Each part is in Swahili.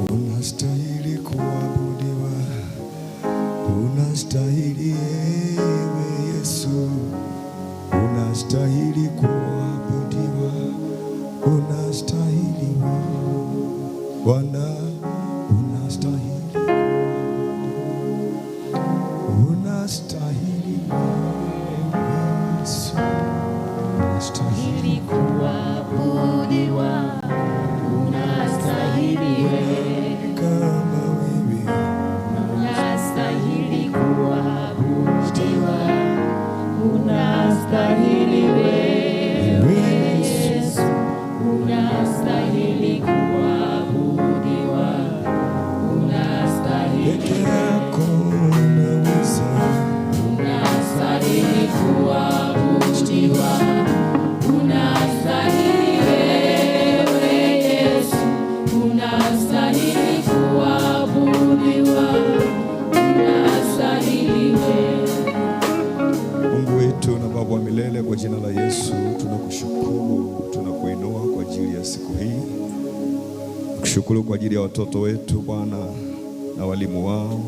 unastahili kuabudiwa, unastahili ewe Yesu, unastahili kuabudiwa, unastahili Bwana, unastahili, unastahili Yesu, unastahili kuabudiwa, unastahili kama wewe, unastahili kuabudiwa, unastahili wewe Yesu, unastahili kuabudiwa, unastahili peke yako unaweza, unastahili kuabudiwa, unastahili wewe Yesu, unastahili kuabudiwa, unastahili wewe. Mungu wetu na Baba wa milele, kwa jina la Yesu tunakushukuru, tunakuinua kwa ajili ya siku hii. Kushukuru kwa ajili ya watoto wetu Bwana na walimu wao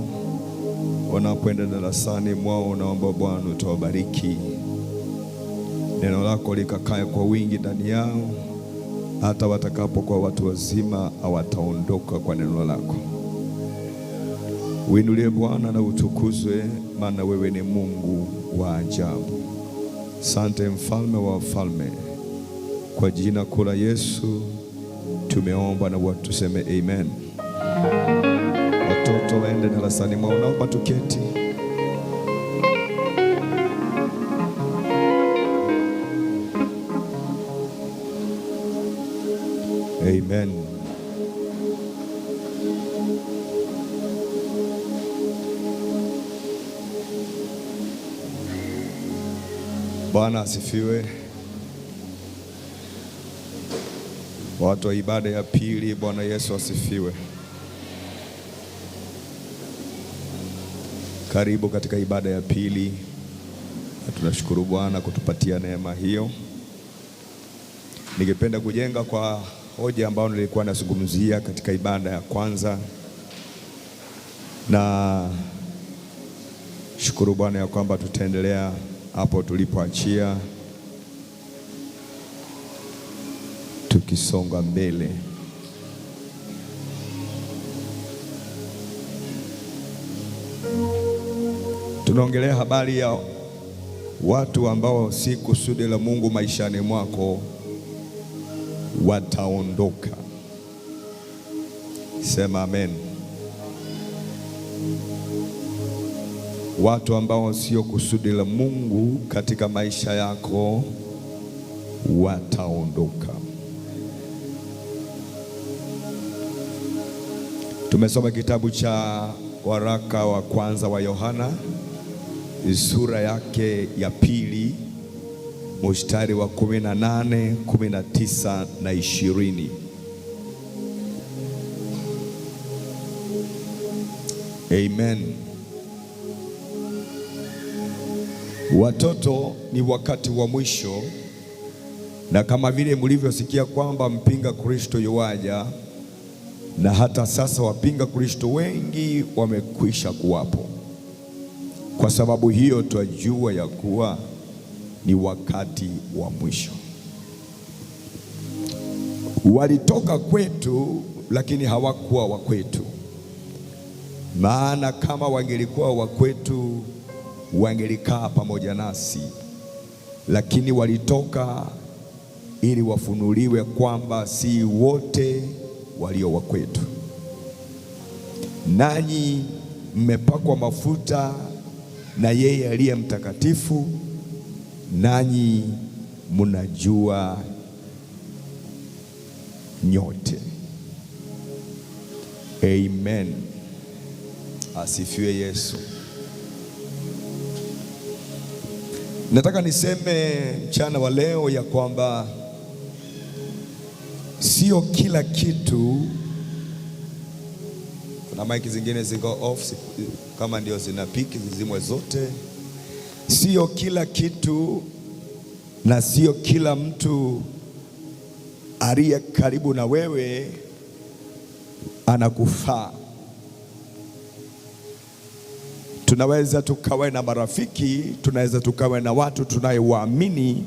wanapoenda darasani mwao, naomba Bwana utawabariki, neno lako likakae kwa wingi ndani yao, hata watakapokuwa watu wazima hawataondoka kwa neno lako. Uinuliwe Bwana na utukuzwe, maana wewe ni Mungu wa ajabu. Asante mfalme wa wafalme, kwa jina kuu la Yesu tumeomba na watu tuseme amen. Watoto waende darasani mwao, naomba tuketi. Amen. Bwana asifiwe. Watu wa ibada ya pili, Bwana Yesu asifiwe. Karibu katika ibada ya pili. Tunashukuru Bwana kutupatia neema hiyo. Ningependa kujenga kwa hoja ambayo nilikuwa nazungumzia katika ibada ya kwanza, na shukuru Bwana ya kwamba tutaendelea hapo tulipoachia, tukisonga mbele. Tunaongelea habari ya watu ambao si kusudi la Mungu maishani mwako wataondoka. Sema amen. Watu ambao sio kusudi la Mungu katika maisha yako wataondoka. Tumesoma kitabu cha waraka wa kwanza wa Yohana, sura yake ya pili, mstari wa 18, 19 na 20. Amen. Watoto, ni wakati wa mwisho, na kama vile mlivyosikia kwamba mpinga Kristo yuaja, na hata sasa wapinga Kristo wengi wamekwisha kuwapo. Kwa sababu hiyo twajua ya kuwa ni wakati wa mwisho. Walitoka kwetu lakini hawakuwa wa kwetu, maana kama wangelikuwa wa kwetu wangelikaa pamoja nasi, lakini walitoka ili wafunuliwe kwamba si wote walio wa kwetu. Nanyi mmepakwa mafuta na yeye aliye mtakatifu, nanyi mnajua nyote. Amen. Asifiwe Yesu. Nataka niseme mchana wa leo ya kwamba sio kila kitu. Kuna maiki zingine ziko off, kama ndio zinapiki zizimwe zote. Sio kila kitu na sio kila mtu aliye karibu na wewe anakufaa. Tunaweza tukawe na marafiki, tunaweza tukawe na watu tunayewaamini,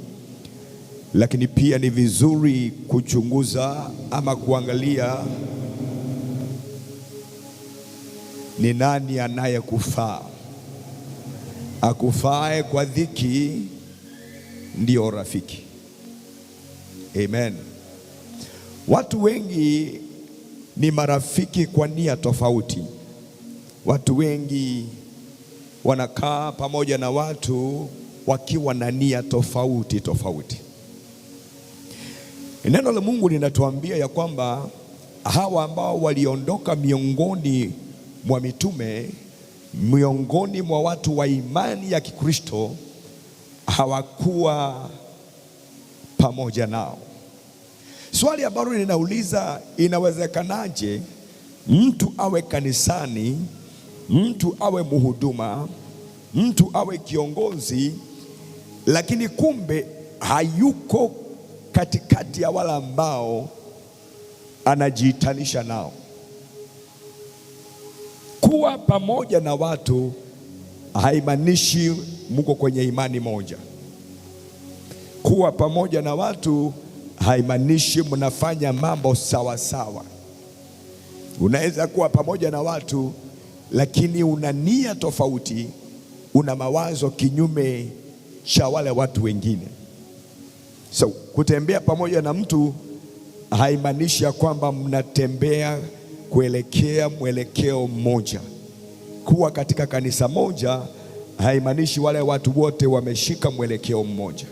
lakini pia ni vizuri kuchunguza ama kuangalia ni nani anayekufaa. Akufae kwa dhiki ndio rafiki. Amen. Watu wengi ni marafiki kwa nia tofauti. Watu wengi wanakaa pamoja na watu wakiwa na nia tofauti tofauti. Neno la Mungu linatuambia ya kwamba hawa ambao waliondoka miongoni mwa mitume, miongoni mwa watu wa imani ya Kikristo, hawakuwa pamoja nao. Swali ambalo ninauliza, inawezekanaje mtu awe kanisani, mtu awe mhuduma, mtu awe kiongozi, lakini kumbe hayuko katikati ya wale ambao anajiitanisha nao? Kuwa pamoja na watu haimaanishi mko kwenye imani moja. Kuwa pamoja na watu haimaanishi mnafanya mambo sawa sawa. Unaweza kuwa pamoja na watu lakini una nia tofauti, una mawazo kinyume cha wale watu wengine. So kutembea pamoja na mtu haimaanishi ya kwamba mnatembea kuelekea mwelekeo mmoja. Kuwa katika kanisa moja haimaanishi wale watu wote wameshika mwelekeo mmoja.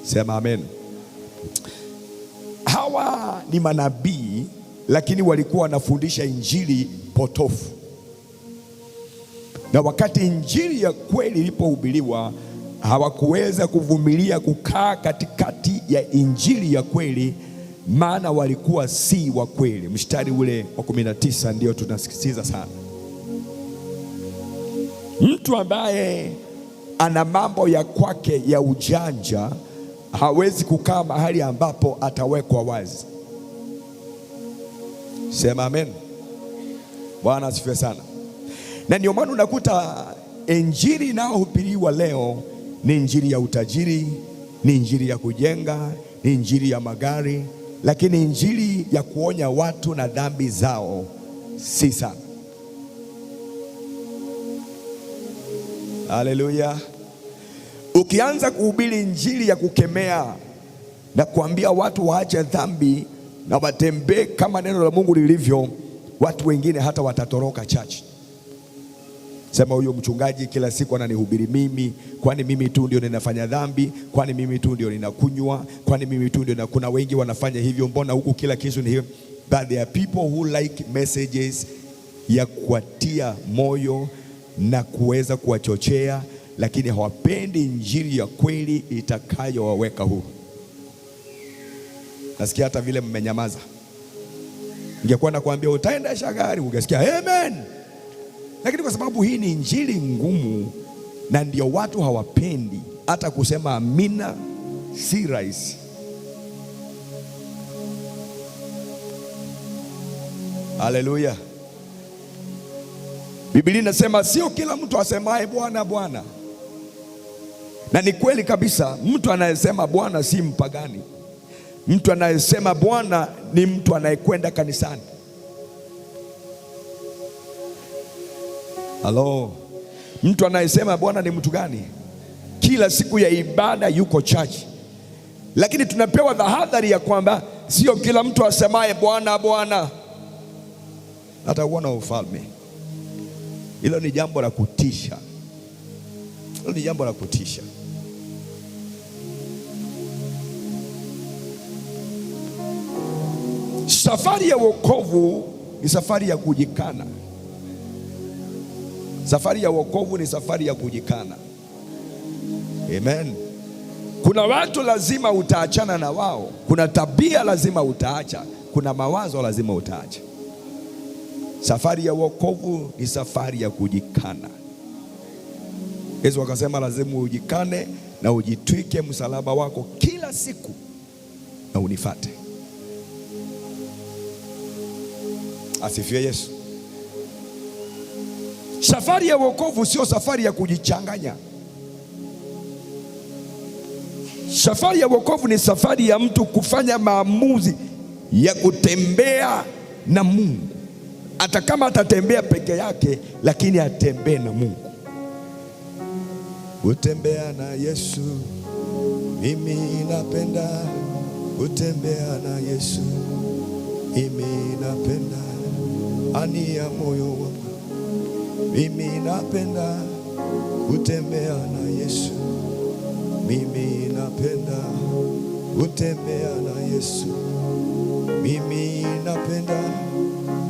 Sema amen. Hawa ni manabii, lakini walikuwa wanafundisha injili potofu. Na wakati injili ya kweli ilipohubiriwa, hawakuweza kuvumilia kukaa katikati ya injili ya kweli, maana walikuwa si wa kweli. Mstari ule wa 19 ndio tunasisitiza sana. Mtu ambaye ana mambo ya kwake ya ujanja hawezi kukaa mahali ambapo atawekwa wazi. Sema amen. Bwana asifiwe sana. Na ndio maana unakuta injili inayohubiriwa leo ni injili ya utajiri, ni injili ya kujenga, ni injili ya magari, lakini injili ya kuonya watu na dhambi zao si sana. Haleluya. Ukianza kuhubiri injili ya kukemea na kuambia watu waache dhambi na watembee kama neno la Mungu lilivyo, watu wengine hata watatoroka church. Sema, huyo mchungaji kila siku ananihubiri mimi, kwani mimi tu ndio ninafanya dhambi? Kwani mimi tu ndio ninakunywa? Kwani mimi tu ndio? Kuna wengi wanafanya hivyo, mbona huku kila kitu ni hivyo? But there are people who like messages ya kuwatia moyo na kuweza kuwachochea, lakini hawapendi injili ya kweli itakayowaweka huru. Nasikia hata vile mmenyamaza. Ningekuwa nakwambia utaendesha gari, ungesikia amen. Lakini kwa sababu hii ni injili ngumu na ndio watu hawapendi, hata kusema amina si rahisi. Haleluya. Biblia inasema sio kila mtu asemaye Bwana Bwana. Na ni kweli kabisa, mtu anayesema Bwana si mpagani. Mtu anayesema Bwana ni mtu anayekwenda kanisani. Halo. Mtu anayesema Bwana ni mtu gani? Kila siku ya ibada yuko church. Lakini tunapewa tahadhari ya kwamba sio kila mtu asemaye Bwana Bwana atauona ufalme. Hilo ni jambo la kutisha. Hilo ni jambo la kutisha. Safari ya wokovu ni safari ya kujikana. Safari ya wokovu ni safari ya kujikana. Amen. Kuna watu lazima utaachana na wao. Kuna tabia lazima utaacha. Kuna mawazo lazima utaacha. Safari ya wokovu ni safari ya kujikana. Yesu akasema lazima ujikane na ujitwike msalaba wako kila siku na unifuate. Asifiwe Yesu. Safari ya wokovu sio safari ya kujichanganya. Safari ya wokovu ni safari ya mtu kufanya maamuzi ya kutembea na Mungu, hata kama atatembea peke yake, lakini atembee na Mungu. Kutembea na Yesu, mimi napenda kutembea na Yesu, mimi napenda ani ya moyo wangu, mimi napenda kutembea na Yesu, mimi napenda kutembea na Yesu, mimi napenda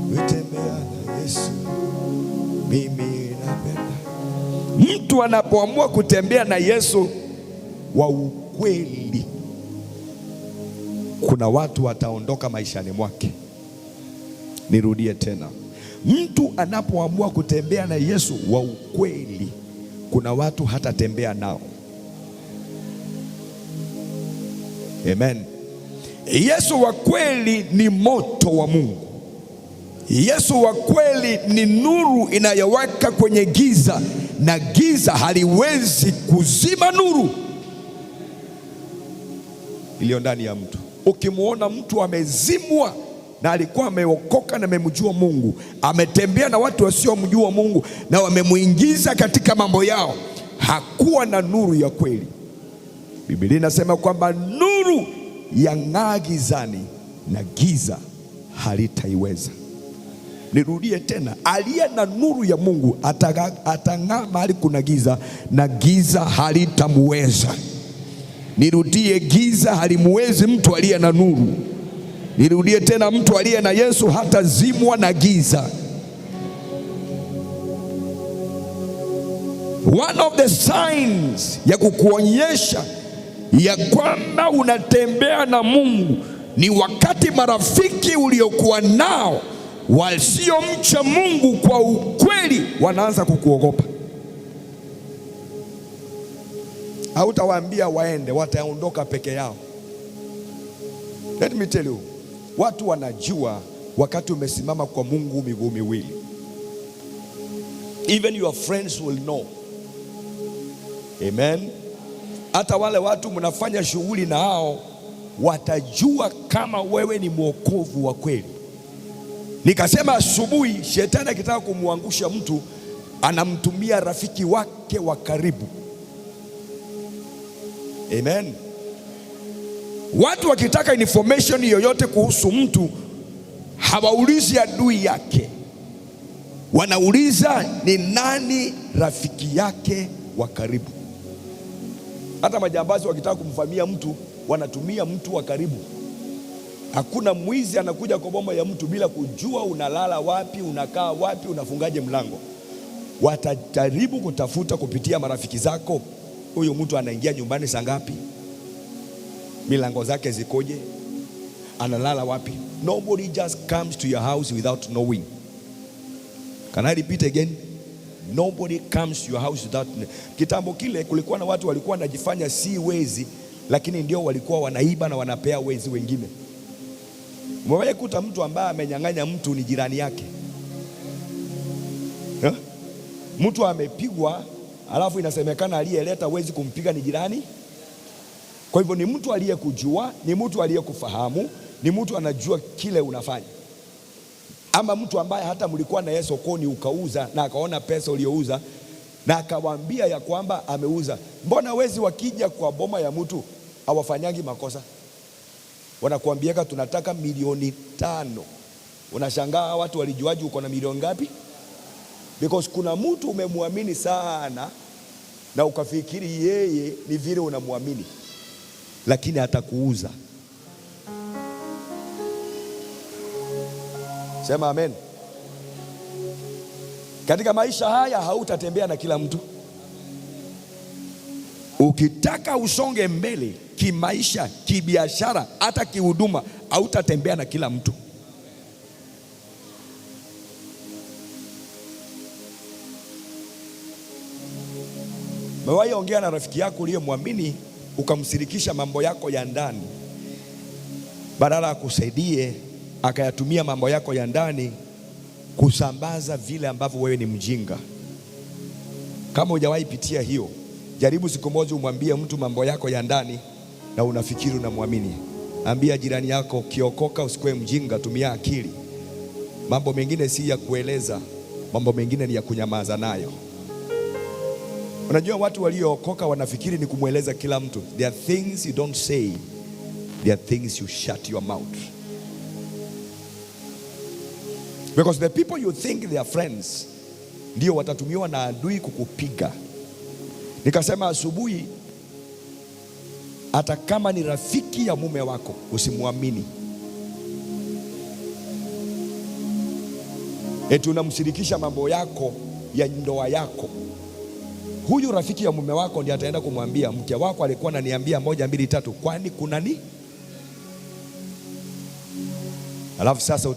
kutembea na Yesu, mimi napenda. Mtu anapoamua kutembea na Yesu wa ukweli, kuna watu wataondoka maishani mwake. Nirudie tena, mtu anapoamua kutembea na Yesu wa ukweli, kuna watu hatatembea nao. Amen. Yesu wa kweli ni moto wa Mungu. Yesu wa kweli ni nuru inayowaka kwenye giza, na giza haliwezi kuzima nuru iliyo ndani ya mtu. Ukimwona mtu amezimwa na alikuwa ameokoka na amemjua Mungu, ametembea na watu wasiomjua Mungu na wamemuingiza katika mambo yao, hakuwa na nuru ya kweli. Biblia inasema kwamba nuru yang'aa gizani na giza halitaiweza. Nirudie tena, aliye na nuru ya Mungu atang'aa mahali kuna giza na giza halitamweza. Nirudie, giza halimwezi mtu aliye na nuru. Nirudie tena, mtu aliye na Yesu hatazimwa na giza. One of the signs ya kukuonyesha ya kwamba unatembea na Mungu ni wakati marafiki uliokuwa nao wasiomcha Mungu kwa ukweli wanaanza kukuogopa. Hautawaambia waende, wataondoka peke yao. Let me tell you, watu wanajua wakati umesimama kwa Mungu miguu miwili. Even your friends will know. Amen. Hata wale watu mnafanya shughuli na hao watajua kama wewe ni mwokovu wa kweli. Nikasema asubuhi, shetani akitaka kumwangusha mtu anamtumia rafiki wake wa karibu. Amen. Watu wakitaka information yoyote kuhusu mtu hawaulizi adui yake, wanauliza ni nani rafiki yake wa karibu. Hata majambazi wakitaka kumvamia mtu wanatumia mtu wa karibu. Hakuna mwizi anakuja kwa boma ya mtu bila kujua unalala wapi, unakaa wapi, unafungaje mlango. Watajaribu kutafuta kupitia marafiki zako, huyo mtu anaingia nyumbani saa ngapi, milango zake zikoje, analala wapi. Nobody just comes to your house without knowing. Can I repeat again? Nobody comes to your house without knowing. Kitambo kile kulikuwa na watu walikuwa wanajifanya si wezi, lakini ndio walikuwa wanaiba na wanapea wezi wengine. Mwawahi kuta mtu ambaye amenyang'anya mtu ni jirani yake? Mtu amepigwa, alafu inasemekana aliyeleta wezi kumpiga ni jirani. Kwa hivyo ni mtu aliyekujua, ni mtu aliyekufahamu, ni mtu anajua kile unafanya. Ama mtu ambaye hata mlikuwa na yeye sokoni ukauza na akaona pesa uliyouza na akawaambia ya kwamba ameuza. Mbona wezi wakija kwa boma ya mtu hawafanyangi makosa? Wanakuambiaka tunataka 5,000,000. Unashangaa watu walijuaje uko na milioni ngapi? Because kuna mtu umemwamini sana na ukafikiri yeye ni vile unamwamini, lakini atakuuza. Sema amen. Katika maisha haya hautatembea na kila mtu. Ukitaka usonge mbele kimaisha, kibiashara, hata kihuduma, hautatembea na kila mtu. Mewahi ongea na rafiki yako uliyemwamini ukamsirikisha mambo yako ya ndani, badala ya kusaidie akayatumia mambo yako ya ndani kusambaza vile ambavyo wewe ni mjinga. Kama hujawahi pitia hiyo, jaribu siku moja umwambie mtu mambo yako ya ndani na unafikiri unamwamini. Ambia jirani yako, ukiokoka usikuwe mjinga, tumia akili. Mambo mengine si ya kueleza, mambo mengine ni ya kunyamaza nayo. Unajua watu waliookoka wanafikiri ni kumweleza kila mtu. There are things you don't say, there are things you shut your mouth. Because the people you think they are friends ndio watatumiwa na adui kukupiga. Nikasema asubuhi, hata kama ni rafiki ya mume wako usimwamini. Eti unamshirikisha mambo yako ya ndoa yako. Huyu rafiki ya mume wako ndiye ataenda kumwambia mke wako alikuwa ananiambia 1 2 3, kwani kuna ni? Alafu sasa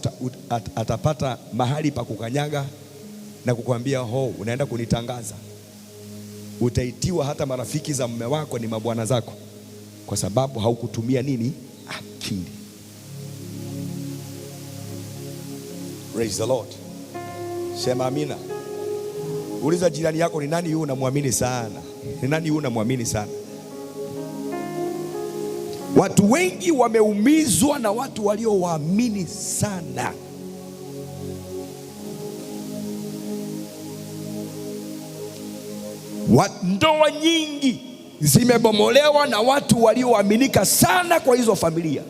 atapata mahali pa kukanyaga na kukwambia unaenda kunitangaza. Utaitiwa hata marafiki za mume wako ni mabwana zako, kwa sababu haukutumia nini? Akili. Praise the Lord. Sema amina. Uliza jirani yako, ni nani yule unamwamini sana? Ni nani yule unamwamini sana? Watu wengi wameumizwa na watu waliowaamini sana. Ndoa nyingi zimebomolewa na watu walioaminika sana kwa hizo familia.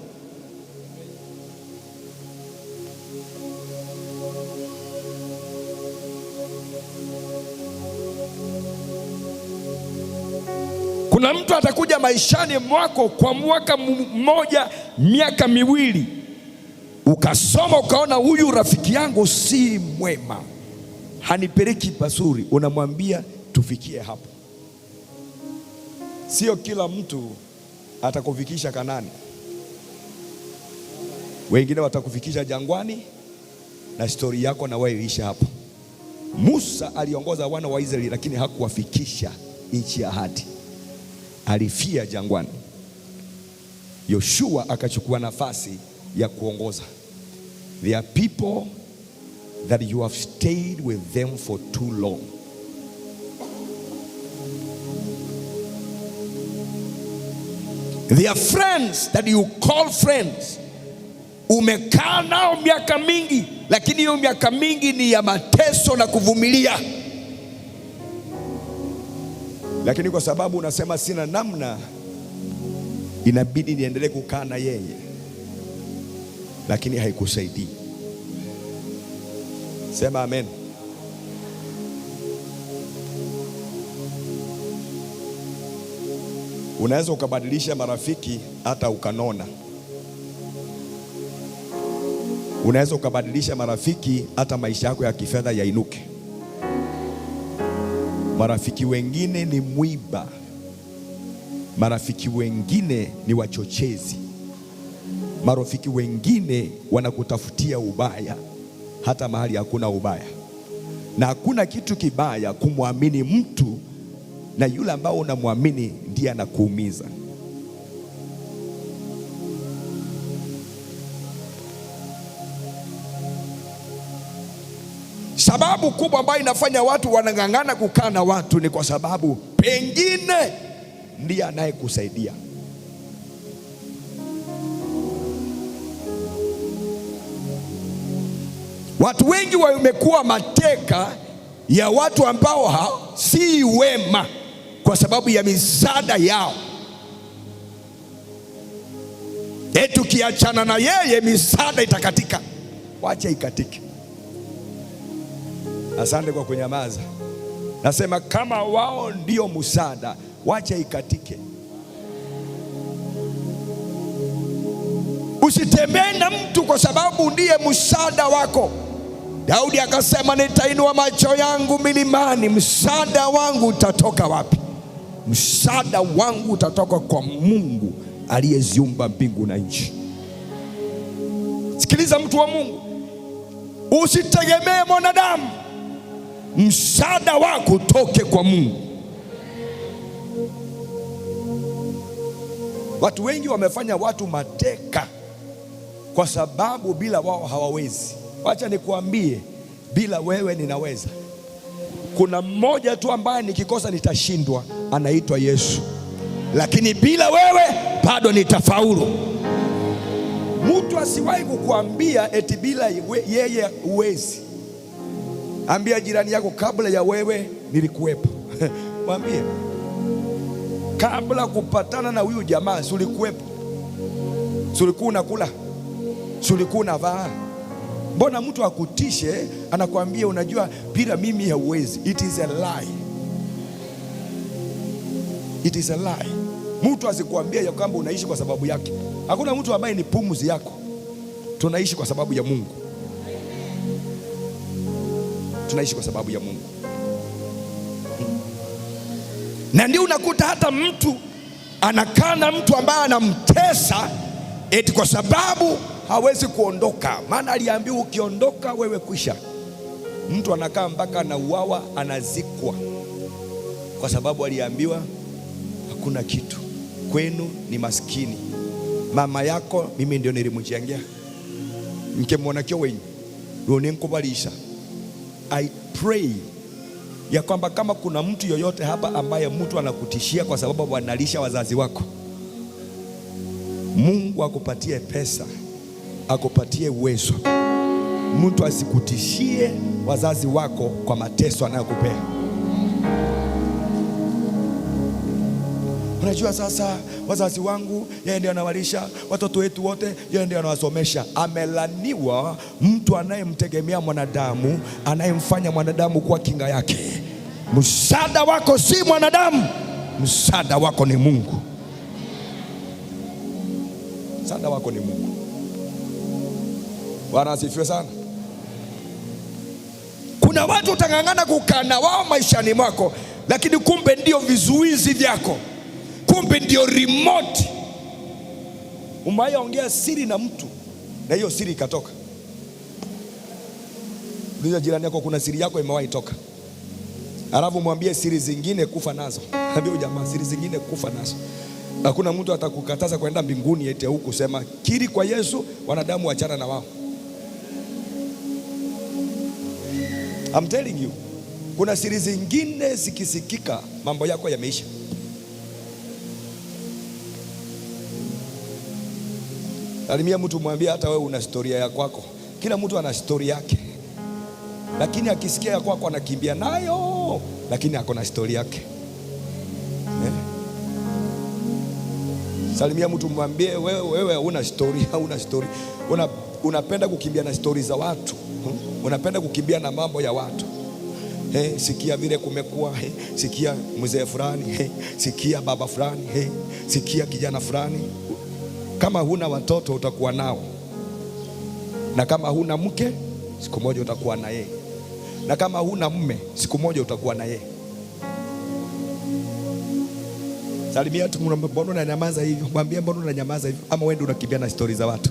Kuna mtu atakuja maishani mwako kwa mwaka mmoja, miaka miwili, ukasoma ukaona huyu rafiki yangu si mwema, hanipeleki pazuri, unamwambia tufikie hapo. Sio kila mtu atakufikisha Kanani. Wengine watakufikisha jangwani na stori yako na wewe isha hapo. Musa aliongoza wana wa Israeli lakini hakuwafikisha nchi ya ahadi. Alifia jangwani. Yoshua akachukua nafasi ya kuongoza. There are people that you have stayed with them for too long. They are friends that you call friends. Umekaa nao miaka mingi, lakini hiyo miaka mingi ni ya mateso na kuvumilia. Lakini kwa sababu unasema sina namna, inabidi niendelee kukaa na yeye, lakini haikusaidii. Sema amen. Unaweza ukabadilisha marafiki hata ukanona. Unaweza ukabadilisha marafiki hata maisha yako ya kifedha yainuke. Marafiki wengine ni mwiba. Marafiki wengine ni wachochezi. Marafiki wengine wanakutafutia ubaya hata mahali hakuna ubaya. Na hakuna kitu kibaya kumwamini mtu na yule ambao unamwamini ndiye anakuumiza. Sababu kubwa ambayo inafanya watu wanang'ang'ana kukaa na watu ni kwa sababu pengine ndiye anayekusaidia. Watu wengi wamekuwa mateka ya watu ambao si wema kwa sababu ya misaada yao. Tukiachana na yeye misaada itakatika. Wacha ikatike. Asante kwa kunyamaza. Nasema kama wao ndio msaada, wacha ikatike. Usitembee na mtu kwa sababu ndiye msaada wako. Daudi akasema, nitainua macho yangu milimani, msaada wangu utatoka wapi? Msaada wangu utatoka kwa Mungu aliyeziumba mbingu na nchi. Sikiliza mtu wa Mungu, usitegemee mwanadamu. Msaada wako utoke kwa Mungu. Watu wengi wamefanya watu mateka kwa sababu bila wao hawawezi. Wacha nikuambie, bila wewe ninaweza. Kuna mmoja tu ambaye nikikosa nitashindwa, anaitwa Yesu. Lakini bila wewe bado nitafaulu. Mtu asiwahi kukuambia eti bila yeye uwezi. Ambia jirani yako, kabla ya wewe nilikuwepo. Mwambie, kabla kupatana na huyu jamaa ulikuwepo. Ulikuwa unakula, ulikuwa unavaa. Mbona mtu akutishe anakuambia unajua bila mimi hauwezi? It is a lie. It is a lie. Mtu asikuambia ya kwamba unaishi kwa sababu yake. Hakuna mtu ambaye ni pumzi yako. Tunaishi kwa sababu ya Mungu. Tunaishi kwa sababu ya Mungu. Na ndio unakuta hata mtu anakaa na mtu ambaye anamtesa eti kwa sababu hawezi kuondoka. Maana aliambiwa ukiondoka wewe kwisha. Mtu anakaa mpaka anauawa, anazikwa, kwa sababu aliambiwa hakuna kitu, kwenu ni maskini. Mama yako mimi ndio nilimjengea. Mkemwona kio wenyu ruonenkubalisha. I pray ya kwamba kama kuna mtu yoyote hapa ambaye mtu anakutishia kwa sababu wanalisha wazazi wako, Mungu akupatie pesa, akupatie uwezo. Mtu asikutishie wazazi wako kwa mateso anayokupea. Unajua sasa wazazi wangu yeye ndiye anawalisha watoto wetu wote, yeye ndiye anawasomesha. Amelaniwa mtu anayemtegemea mwanadamu, anayemfanya mwanadamu kuwa kinga yake. Msaada wako si mwanadamu, msaada wako ni Mungu. Msaada wako ni Mungu. Bwana asifiwe sana. Kuna watu utangangana kukana wao maishani mwako, lakini kumbe ndio vizuizi vyako. Kumbe ndio remote. Umewahi siri na mtu na hiyo siri ikatoka. Uliza jirani yako, kuna siri yako imewahi toka? Alafu mwambie siri zingine kufa nazo. Ambie jamaa, siri zingine kufa nazo. Hakuna mtu atakukataza kwenda mbinguni eti huku sema kiri kwa Yesu, wanadamu achana na wao. I'm telling you, kuna siri zingine zikisikika mambo yako yameisha. Alimia mtu mwambie hata wewe una historia ya kwako. Kila mtu ana story yake. Lakini akisikia ya kwako anakimbia nayo, lakini ako na story yake. Salimia mtu mwambie wewe una story, hauna story. Unapenda kukimbia na story za watu. Unapenda kukimbia na mambo ya watu. Sikia vile kumekuwa, sikia mzee fulani, sikia baba fulani, sikia kijana fulani. Kama huna watoto utakuwa nao, na kama huna mke siku moja utakuwa na yeye, na kama huna mume siku moja utakuwa na yeye. Salimia tu, mbona unanyamaza hivyo? Mwambie mbona unanyamaza hivyo? Ama wewe ndio unakimbia na stori za watu?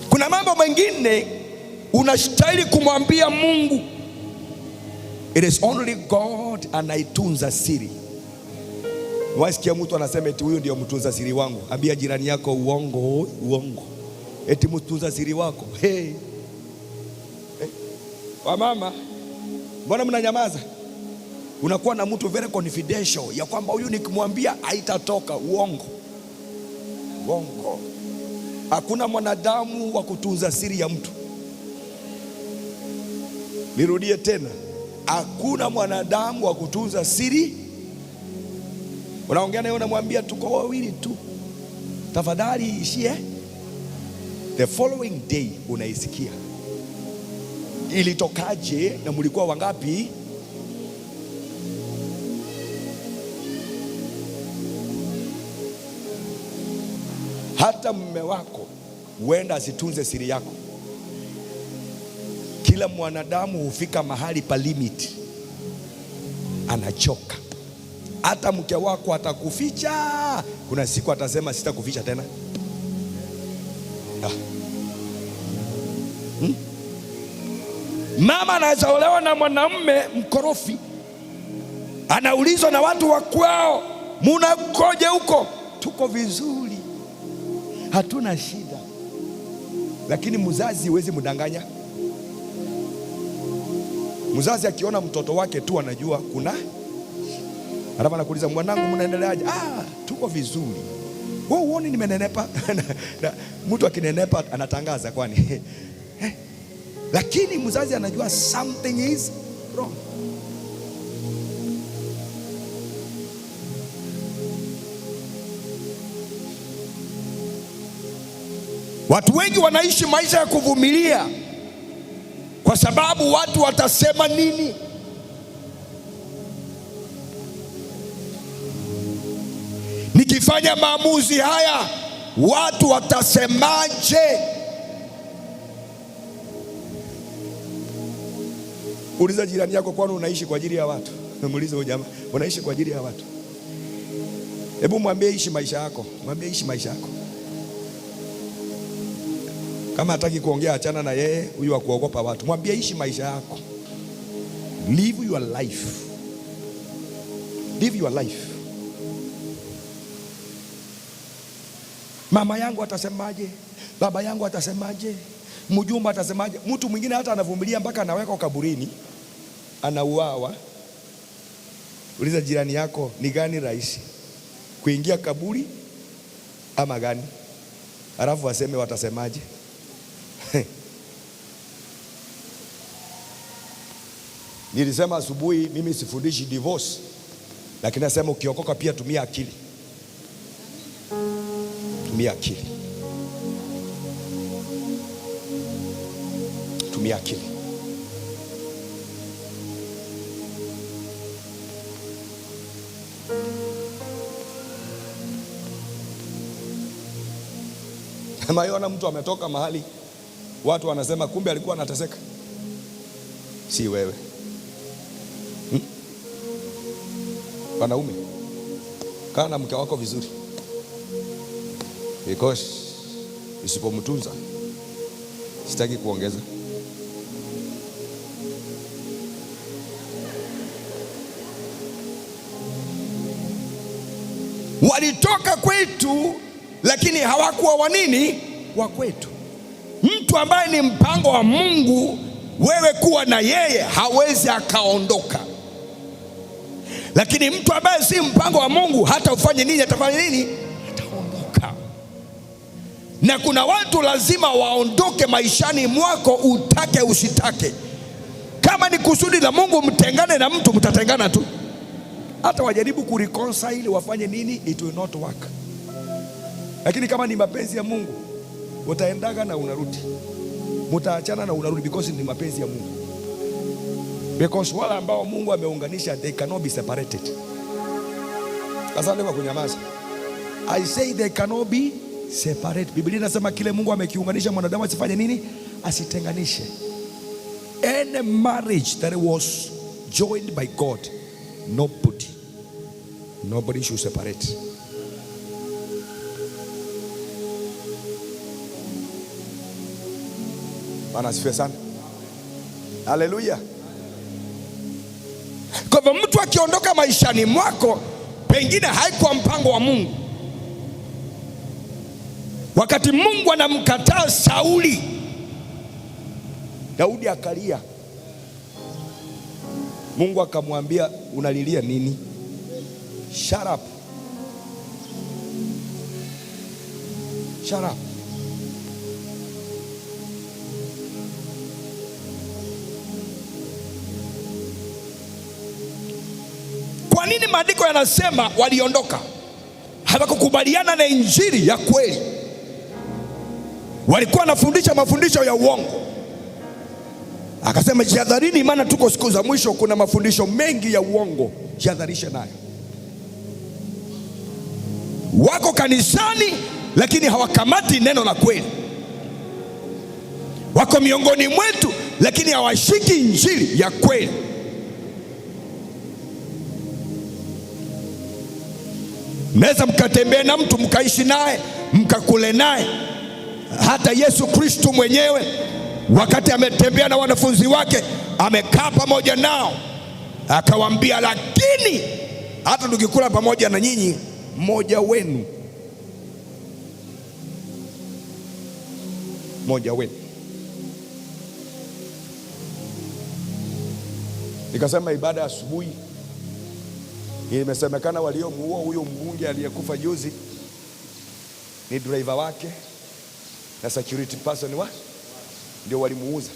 Kuna mambo mengine unastahili kumwambia Mungu. It is only God anaitunza siri. Wasikia mtu anasema eti huyu ndio mtunza siri wangu. Ambia jirani yako, uongo. Eti mtunza siri wako. Wa mama, mbona mnanyamaza? Unakuwa na mtu very confidential ya kwamba huyu nikimwambia haitatoka. Uongo. Hakuna mwanadamu wa kutunza siri ya mtu. Nirudie tena. Hakuna mwanadamu wa kutunza siri. Unaongea naye unamwambia tuko wawili tu, tafadhali ishie. The following day unaisikia ilitokaje na mlikuwa wangapi? Hata mume wako huenda asitunze siri yako. Kila mwanadamu hufika mahali pa limit, anachoka. Hata mke wako atakuficha, kuna siku atasema sitakuficha tena. Mama anaweza olewa na mwanamume mkorofi, anaulizwa na watu wa kwao, munakoje huko? tuko vizuri, hatuna shida. Lakini mzazi huwezi mdanganya. Mzazi akiona mtoto wake tu anajua kuna, alafu anakuuliza mwanangu mnaendeleaje? Tuko vizuri. Wewe uone nimenenepa? Mtu akinenepa anatangaza kwani? Lakini mzazi anajua something is wrong. Watu wengi wanaishi maisha ya kuvumilia kwa sababu watu watasema nini? Nikifanya maamuzi haya watu watasemaje? Uliza jirani yako, kwani unaishi kwa ajili ya watu? Muulize huyo jamaa, unaishi kwa ajili ya watu? Hebu mwambie ishi maisha yako, mwambie ishi maisha yako. Kama hataki kuongea achana na yeye, huyu wa kuogopa watu. Mwambie ishi maisha yako. Live your life. Live your life. Mama yangu atasemaje? Baba yangu atasemaje? Mjumba atasemaje? Mtu mwingine hata anavumilia mpaka anawekwa kaburini, anauawa. Uliza jirani yako, ni gani rahisi, kuingia kaburi ama gani? Alafu waseme watasemaje? Nilisema asubuhi mimi sifundishi divorce, lakini nasema ukiokoka pia tumia akili. Tumia akili. Tumia akili. Kama yona mtu ametoka mahali watu wanasema kumbe alikuwa anateseka, si wewe. Wanaume, kaa na mke wako vizuri, because usipomtunza, sitaki kuongeza, walitoka kwetu lakini hawakuwa wanini wa kwetu. Mtu ambaye ni mpango wa Mungu, wewe kuwa na yeye hawezi akaondoka. Lakini mtu ambaye si mpango wa Mungu, hata ufanye nini atafanya nini? Ataondoka. Na kuna watu lazima waondoke maishani mwako, utake usitake. Kama ni kusudi la Mungu mtengane na mtu, mtatengana tu. Hata wajaribu kureconcile wafanye nini, it will not work. Lakini kama ni mapenzi ya Mungu, utaendaga na unarudi, mtaachana na unarudi, because ni mapenzi ya Mungu. Because wale ambao Mungu ameunganisha, they cannot be separated. Asante kwa kunyamaza. I say they cannot be separated. Biblia inasema kile Mungu amekiunganisha mwanadamu asifanye nini? Asitenganishe. Any marriage that was joined by God, nobody should separate. Bwana asifiwe sana. Haleluya. Kwa hivyo mtu akiondoka maishani mwako, pengine haikuwa mpango wa Mungu. Wakati Mungu anamkataa Sauli, Daudi akalia. Mungu akamwambia, unalilia nini? Shut up. Shut up. Kwa nini maandiko yanasema waliondoka? Hawakukubaliana na injili ya kweli. Walikuwa wanafundisha mafundisho ya uongo. Akasema jihadharini, maana tuko siku za mwisho, kuna mafundisho mengi ya uongo, jihadharisha nayo. Wako kanisani lakini hawakamati neno la kweli. Wako miongoni mwetu lakini hawashiki injili ya kweli. Mnaweza mkatembea na mtu, mkaishi naye, mkakule naye. Hata Yesu Kristo mwenyewe wakati ametembea na wanafunzi wake, amekaa pamoja nao, akawaambia, lakini hata tukikula pamoja na nyinyi, mmoja wenu mmoja wenu. Nikasema ibada asubuhi imesemekana waliomuua huyo mbunge aliyekufa juzi ni driver wake na security person ndio walimuuza.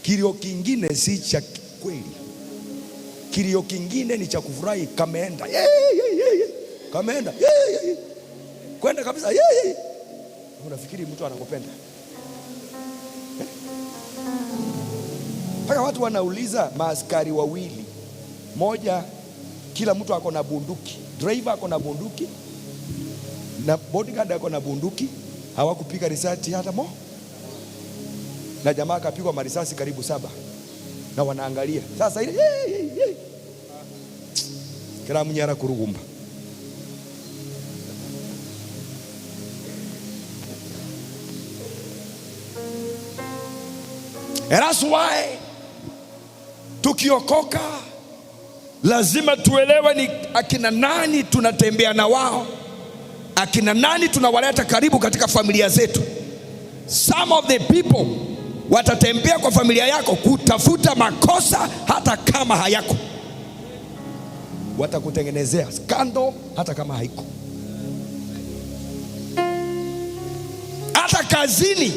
Kilio kingine si cha kweli. Kilio kingine ni cha kufurahi. Kameenda kameenda kwenda kabisa. Unafikiri mtu anakupenda? Mpaka watu wanauliza, maaskari wawili, moja kila mtu ako na bunduki, driver ako na bunduki na bodyguard ako na bunduki, hawakupiga risasi hata mo, na jamaa akapigwa marisasi karibu 7 na wanaangalia sasa ile kila mnyara kurugumba. And that's why tukiokoka lazima tuelewe ni akina nani tunatembea na wao, akina nani tunawaleta karibu katika familia zetu. Some of the people watatembea kwa familia yako kutafuta makosa hata kama hayako, watakutengenezea skando hata kama haiko. Hata kazini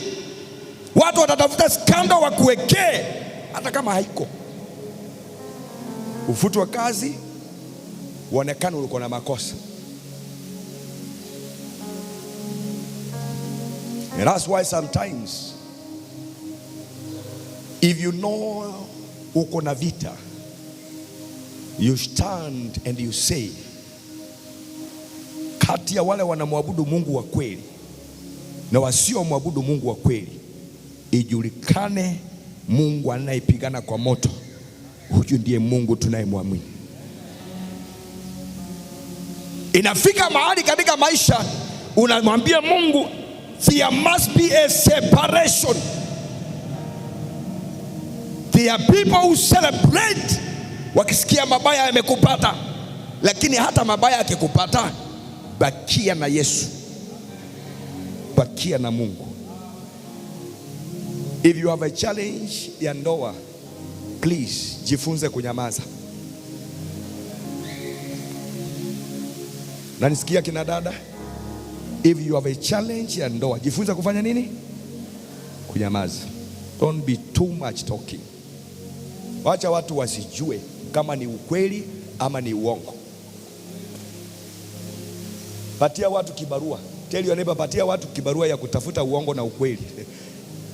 watu watatafuta skando wakuwekee hata kama haiko. Ufutwe kazi, uonekane uliko na makosa. And that's why sometimes if you know uko na vita, you stand and you say, kati ya wale wanamwabudu Mungu wa kweli na wasio mwabudu Mungu wa kweli, ijulikane Mungu anayepigana kwa moto, huyu ndiye Mungu tunayemwamini. Inafika mahali katika maisha unamwambia Mungu, there must be a separation. There are people who celebrate wakisikia mabaya yamekupata, lakini hata mabaya yakikupata, bakia na Yesu, bakia na Mungu. If you have a challenge ya ndoa, please jifunze kunyamaza. Na nisikia kina dada, if you have a challenge ya ndoa, jifunze kufanya nini? Kunyamaza. Don't be too much talking. Wacha watu wasijue kama ni ukweli ama ni uongo. Patia watu kibarua. Tell your neighbor, patia watu kibarua ya kutafuta uongo na ukweli.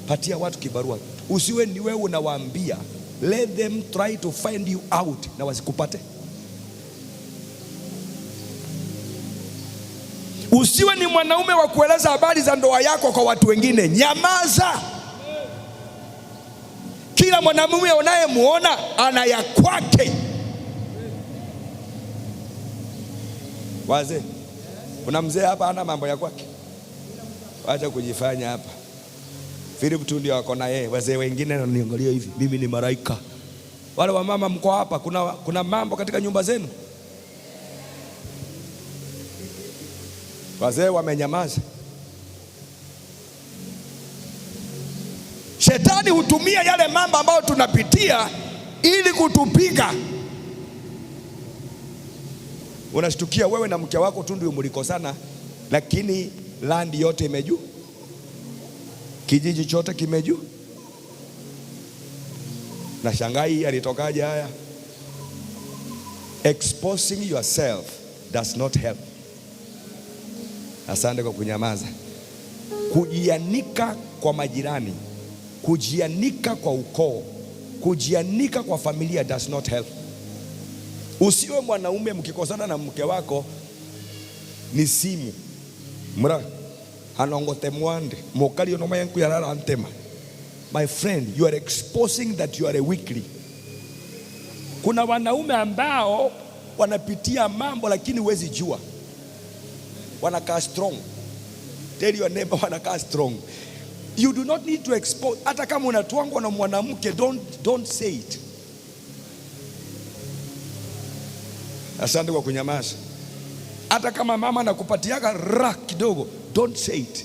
Patia watu kibarua. Usiwe ni wewe unawaambia, let them try to find you out na wasikupate. Usiwe ni mwanaume wa kueleza habari za ndoa yako kwa watu wengine. Nyamaza. Kila mwanamume unayemuona ana ya kwake. Wazee, kuna mzee hapa ana mambo ya kwake. Wacha kujifanya hapa. Philip tu ndio wako na yeye. Wazee wengine wananiangalia hivi, mimi ni malaika. Wale wa mama mko hapa, kuna mambo katika nyumba zenu. Wazee wamenyamaza. Shetani hutumia yale mambo ambayo tunapitia ili kutupiga. Unashtukia wewe na mke wako tu ndio mlikosana, lakini land yote imejua, kijiji chote kimejua. Na shangai alitokaje haya? Exposing yourself does not help. Asante kwa kunyamaza. Kujianika kwa majirani, kujianika kwa ukoo, kujianika kwa familia does not help. Usiwe mwanaume mkikosana na mke wako, ni simu mra hanongote mwande mokali onoma yanku yarara antema. My friend, you are exposing that you are a weakly. Kuna wanaume ambao wanapitia mambo lakini huwezi jua, wanakaa strong. Tell your neighbor wanakaa strong. You do not need to expose. Hata kama unatuangwa na mwanamke, don't say it. Asante kwa kunyamaza. Hata kama mama nakupatiaga raha kidogo, don't say it.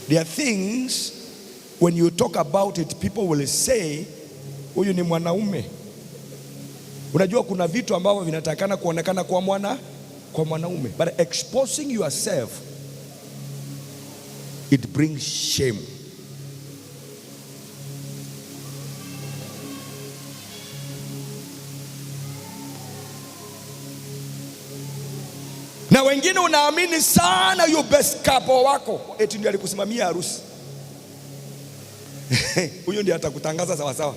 There are things when you talk about it, people will say huyu ni mwanaume. Unajua kuna vitu ambavyo vinatakana kuonekana kwa mwanaume, but exposing yourself, it brings shame. Na wengine unaamini sana your best couple wako eti ndiye alikusimamia harusi. Huyo ndiye atakutangaza sawa sawa.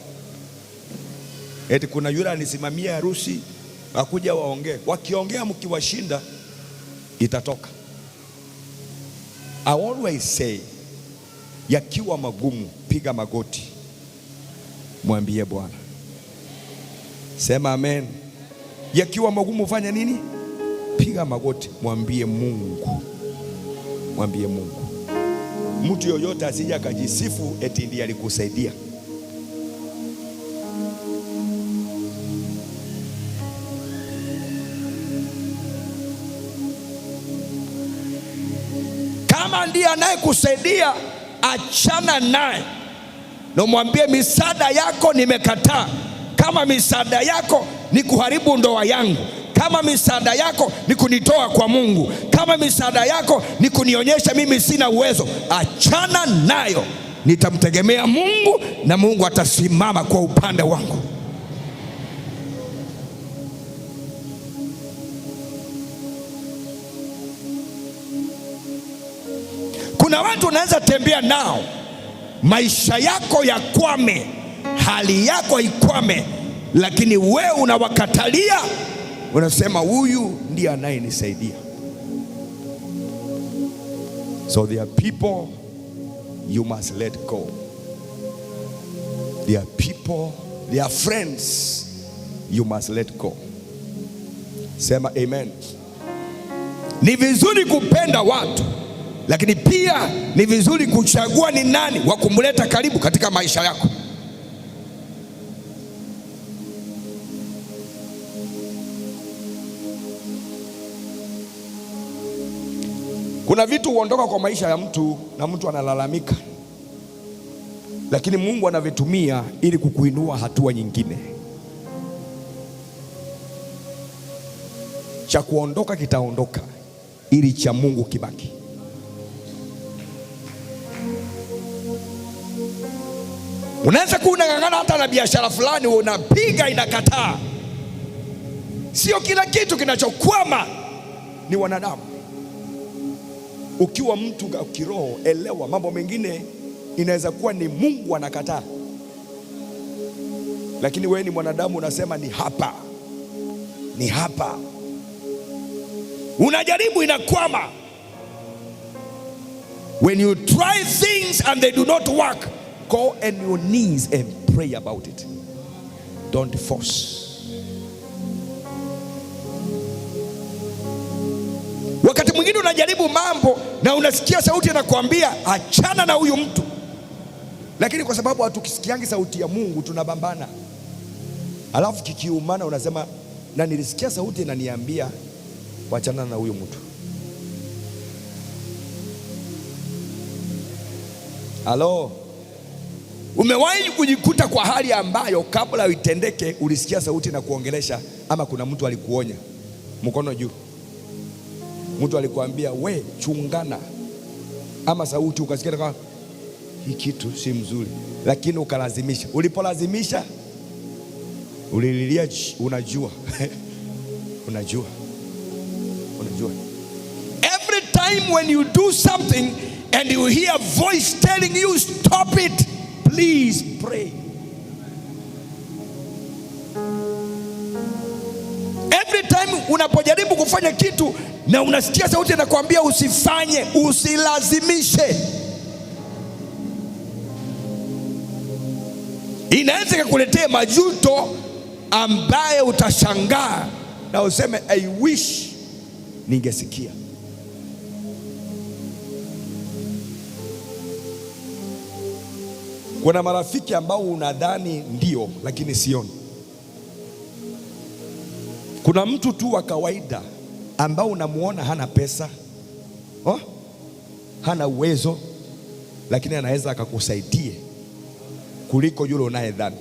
Eti kuna yule anisimamia harusi, wakuja waongee. Wakiongea mkiwashinda itatoka. I always say, yakiwa magumu piga magoti, mwambie Bwana. Sema amen. Yakiwa magumu fanya nini? Piga magoti, mwambie Mungu. Mwambie Mungu. Mtu yoyote asije akajisifu eti ndiye alikusaidia. Kama ndiye anayekusaidia, achana naye na mwambie misaada yako nimekataa. Kama misaada yako ni kuharibu ndoa yangu, kama misaada yako ni kunitoa kwa Mungu, kama misaada yako ni kunionyesha mimi sina uwezo, achana nayo. Nitamtegemea Mungu na Mungu atasimama kwa upande wangu. Kuna watu unaweza tembea nao, maisha yako yakwame, hali yako ikwame, lakini wewe unawakatalia, unasema huyu ndiye anayenisaidia. So there are people you must let go. There are people, there are friends you must let go. Sema amen. Ni vizuri kupenda watu, lakini pia ni vizuri kuchagua ni nani wa kumleta karibu katika maisha yako. Kuna vitu huondoka kwa maisha ya mtu na mtu analalamika, lakini Mungu anavitumia ili kukuinua hatua nyingine. Cha kuondoka kitaondoka ili cha Mungu kibaki. Unaweza kuwa unang'ang'ana hata na biashara fulani, unapiga inakataa. Sio kila kitu kinachokwama ni wanadamu. Ukiwa mtu kiroho, elewa mambo mengine inaweza kuwa ni Mungu anakataa, lakini wewe ni mwanadamu unasema ni hapa, ni hapa. Unajaribu inakwama. When you try things and they do not work, go on your knees and pray about it. Don't force. Wakati mwingine unajaribu mambo na unasikia sauti inakwambia achana na huyu mtu, lakini kwa sababu hatukisikiangi sauti ya Mungu tunabambana. Alafu kikiumana unasema na nilisikia sauti inaniambia wachana na huyu mtu. Halo, umewahi kujikuta kwa hali ambayo kabla uitendeke ulisikia sauti na kuongelesha, ama kuna mtu alikuonya? Mkono juu. Mtu alikuambia we chungana, ama sauti ukasikia kama hii kitu si mzuri, lakini ukalazimisha. Ulipolazimisha ulililia, unajua unajua. Every time when you do something and you hear a voice telling you stop it, please pray. Every time unapojaribu kufanya kitu na unasikia sauti inakwambia usifanye, usilazimishe. Inaweza kukuletea majuto ambaye utashangaa na useme I wish ningesikia. Kuna marafiki ambao unadhani ndio, lakini sioni. Kuna mtu tu wa kawaida ambao unamuona hana pesa, hana uwezo, lakini anaweza akakusaidia kuliko yule unayedhani.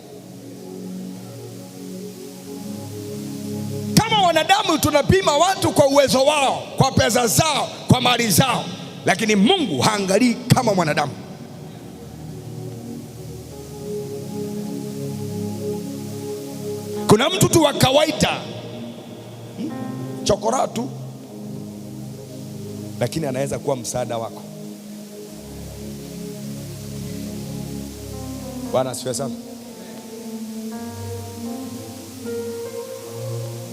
Kama wanadamu tunapima watu kwa uwezo wao, kwa pesa zao, kwa mali zao, lakini Mungu haangalii kama mwanadamu. Kuna mtu tu wa kawaida, chokora tu, lakini anaweza kuwa msaada wako. Bwana asifiwe sana.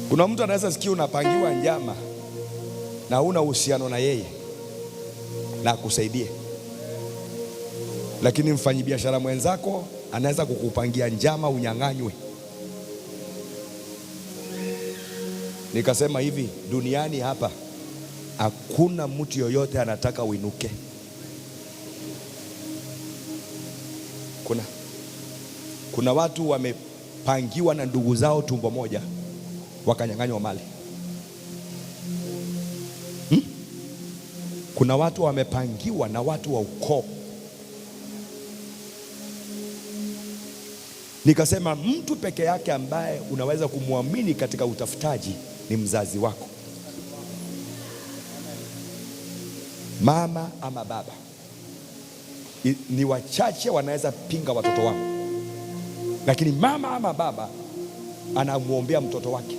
Kuna mtu anaweza sikia unapangiwa njama na una uhusiano na yeye na akusaidie, lakini mfanyibiashara mwenzako anaweza kukupangia njama unyang'anywe. Nikasema hivi, duniani hapa hakuna mtu yoyote anataka uinuke. Kuna watu wamepangiwa na ndugu zao tumbo moja wakanyang'anywa mali. Kuna watu wamepangiwa na watu wa ukoo. Nikasema mtu peke yake ambaye unaweza kumwamini katika utafutaji ni mzazi wako, mama ama baba. Ni wachache wanaweza pinga watoto wao, lakini mama ama baba anamwombea mtoto wake,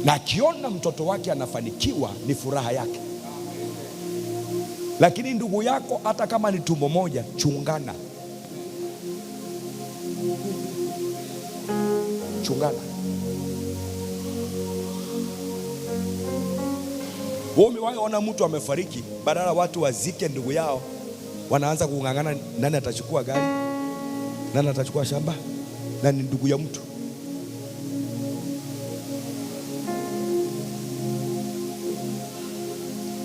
na akiona mtoto wake anafanikiwa ni furaha yake. Lakini ndugu yako hata kama ni tumbo moja, chungana. Wewe ona mtu amefariki, badala watu wazike ndugu yao, wanaanza kung'ang'ana nani atachukua gari, nani atachukua shamba, nani ndugu ya mtu.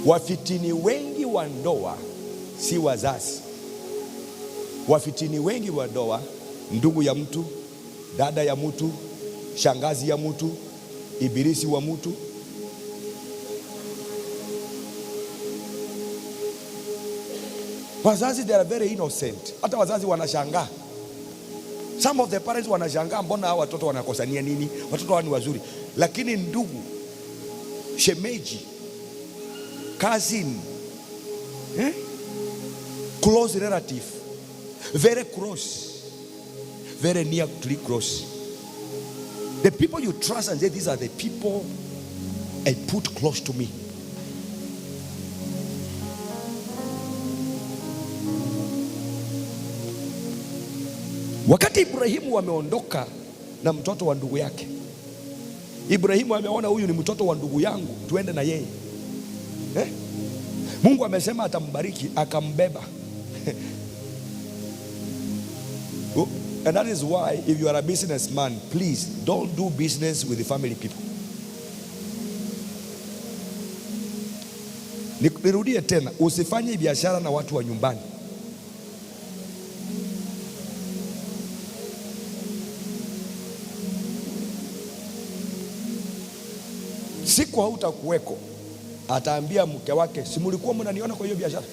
Wafitini wengi wa ndoa si wazazi. Wafitini wengi wa ndoa, ndugu ya mtu, dada ya mtu, shangazi ya mtu, ibilisi wa mtu. Wazazi they are very innocent. Hata wazazi wanashangaa. Some of the parents wanashangaa, mbona hao watoto wanakosania nini? Watoto hao ni wazuri. Lakini ndugu, shemeji, cousin, close relative, very close, very nearly close. The people you trust and say these are the people I put close to me. Wakati Ibrahimu ameondoka na mtoto wa ndugu yake, Ibrahimu ameona huyu ni mtoto wa ndugu yangu, tuende na yeye. Mungu amesema atambariki, akambeba. And that is why if you are a businessman, please don't do business with the family people. Nirudie tena, usifanye biashara na watu wa nyumbani. Siku hautakuweko, ataambia mke wake, si mlikuwa mnaniona kwa hiyo biashara?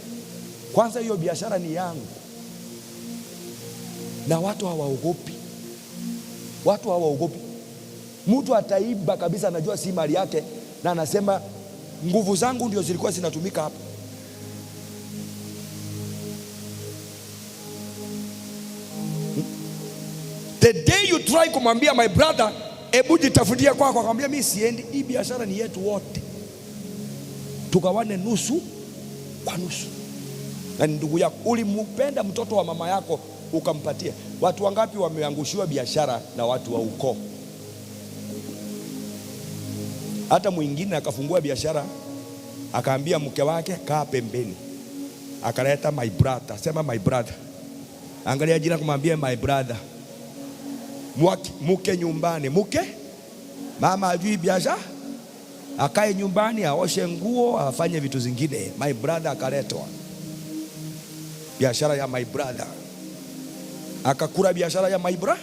Kwanza hiyo biashara ni yangu. Na watu hawaogopi. Watu hawaogopi. Mtu ataiba kabisa, anajua si mali yake, na anasema nguvu zangu ndio zilikuwa zinatumika hapa. The day you try kumwambia my brother, hebu jitafutia kwako, akamwambia mimi siendi, hii biashara ni yetu wote, tugawane nusu kwa nusu. Na ndugu yako, ulimpenda mtoto wa mama yako ukampatia. Watu wangapi wameangushiwa biashara na watu wa ukoo? Hata mwingine akafungua biashara, akaambia mke wake kaa pembeni, akaleta my brother. Sema my brother. Angalia jina, kumwambia my brother. Mke nyumbani, mke mama ajui biashara, akae nyumbani aoshe nguo, afanye vitu zingine. My brother akaletwa, biashara ya my brother, akakula biashara ya my brother.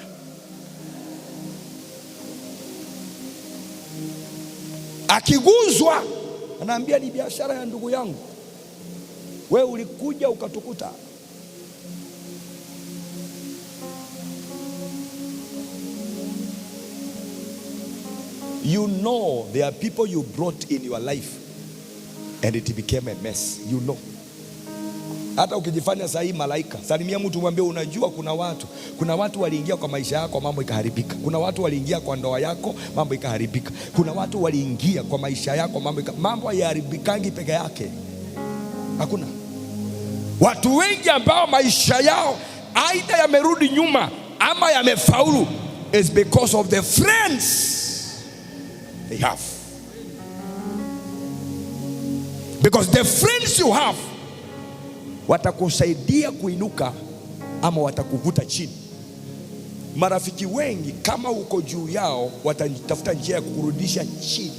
Akiguzwa anaambia ni biashara ya ndugu yangu, wewe ulikuja ukatukuta. You know there are people you brought in your life and it became a mess. You know. Hata ukijifanya sahi malaika, salimia mtu mwambie unajua kuna watu waliingia kwa maisha yako mambo ikaharibika. Kuna watu waliingia kwa ndoa yako mambo ikaharibika. Kuna watu waliingia kwa maisha yako mambo hayaharibikangi peke yake. Hakuna. Watu wengi ambao maisha yao aidha yamerudi nyuma ama yamefaulu is because of the friends they have. Because the friends you have watakusaidia kuinuka ama watakuvuta chini. Marafiki wengi kama uko juu yao watatafuta njia ya kukurudisha chini.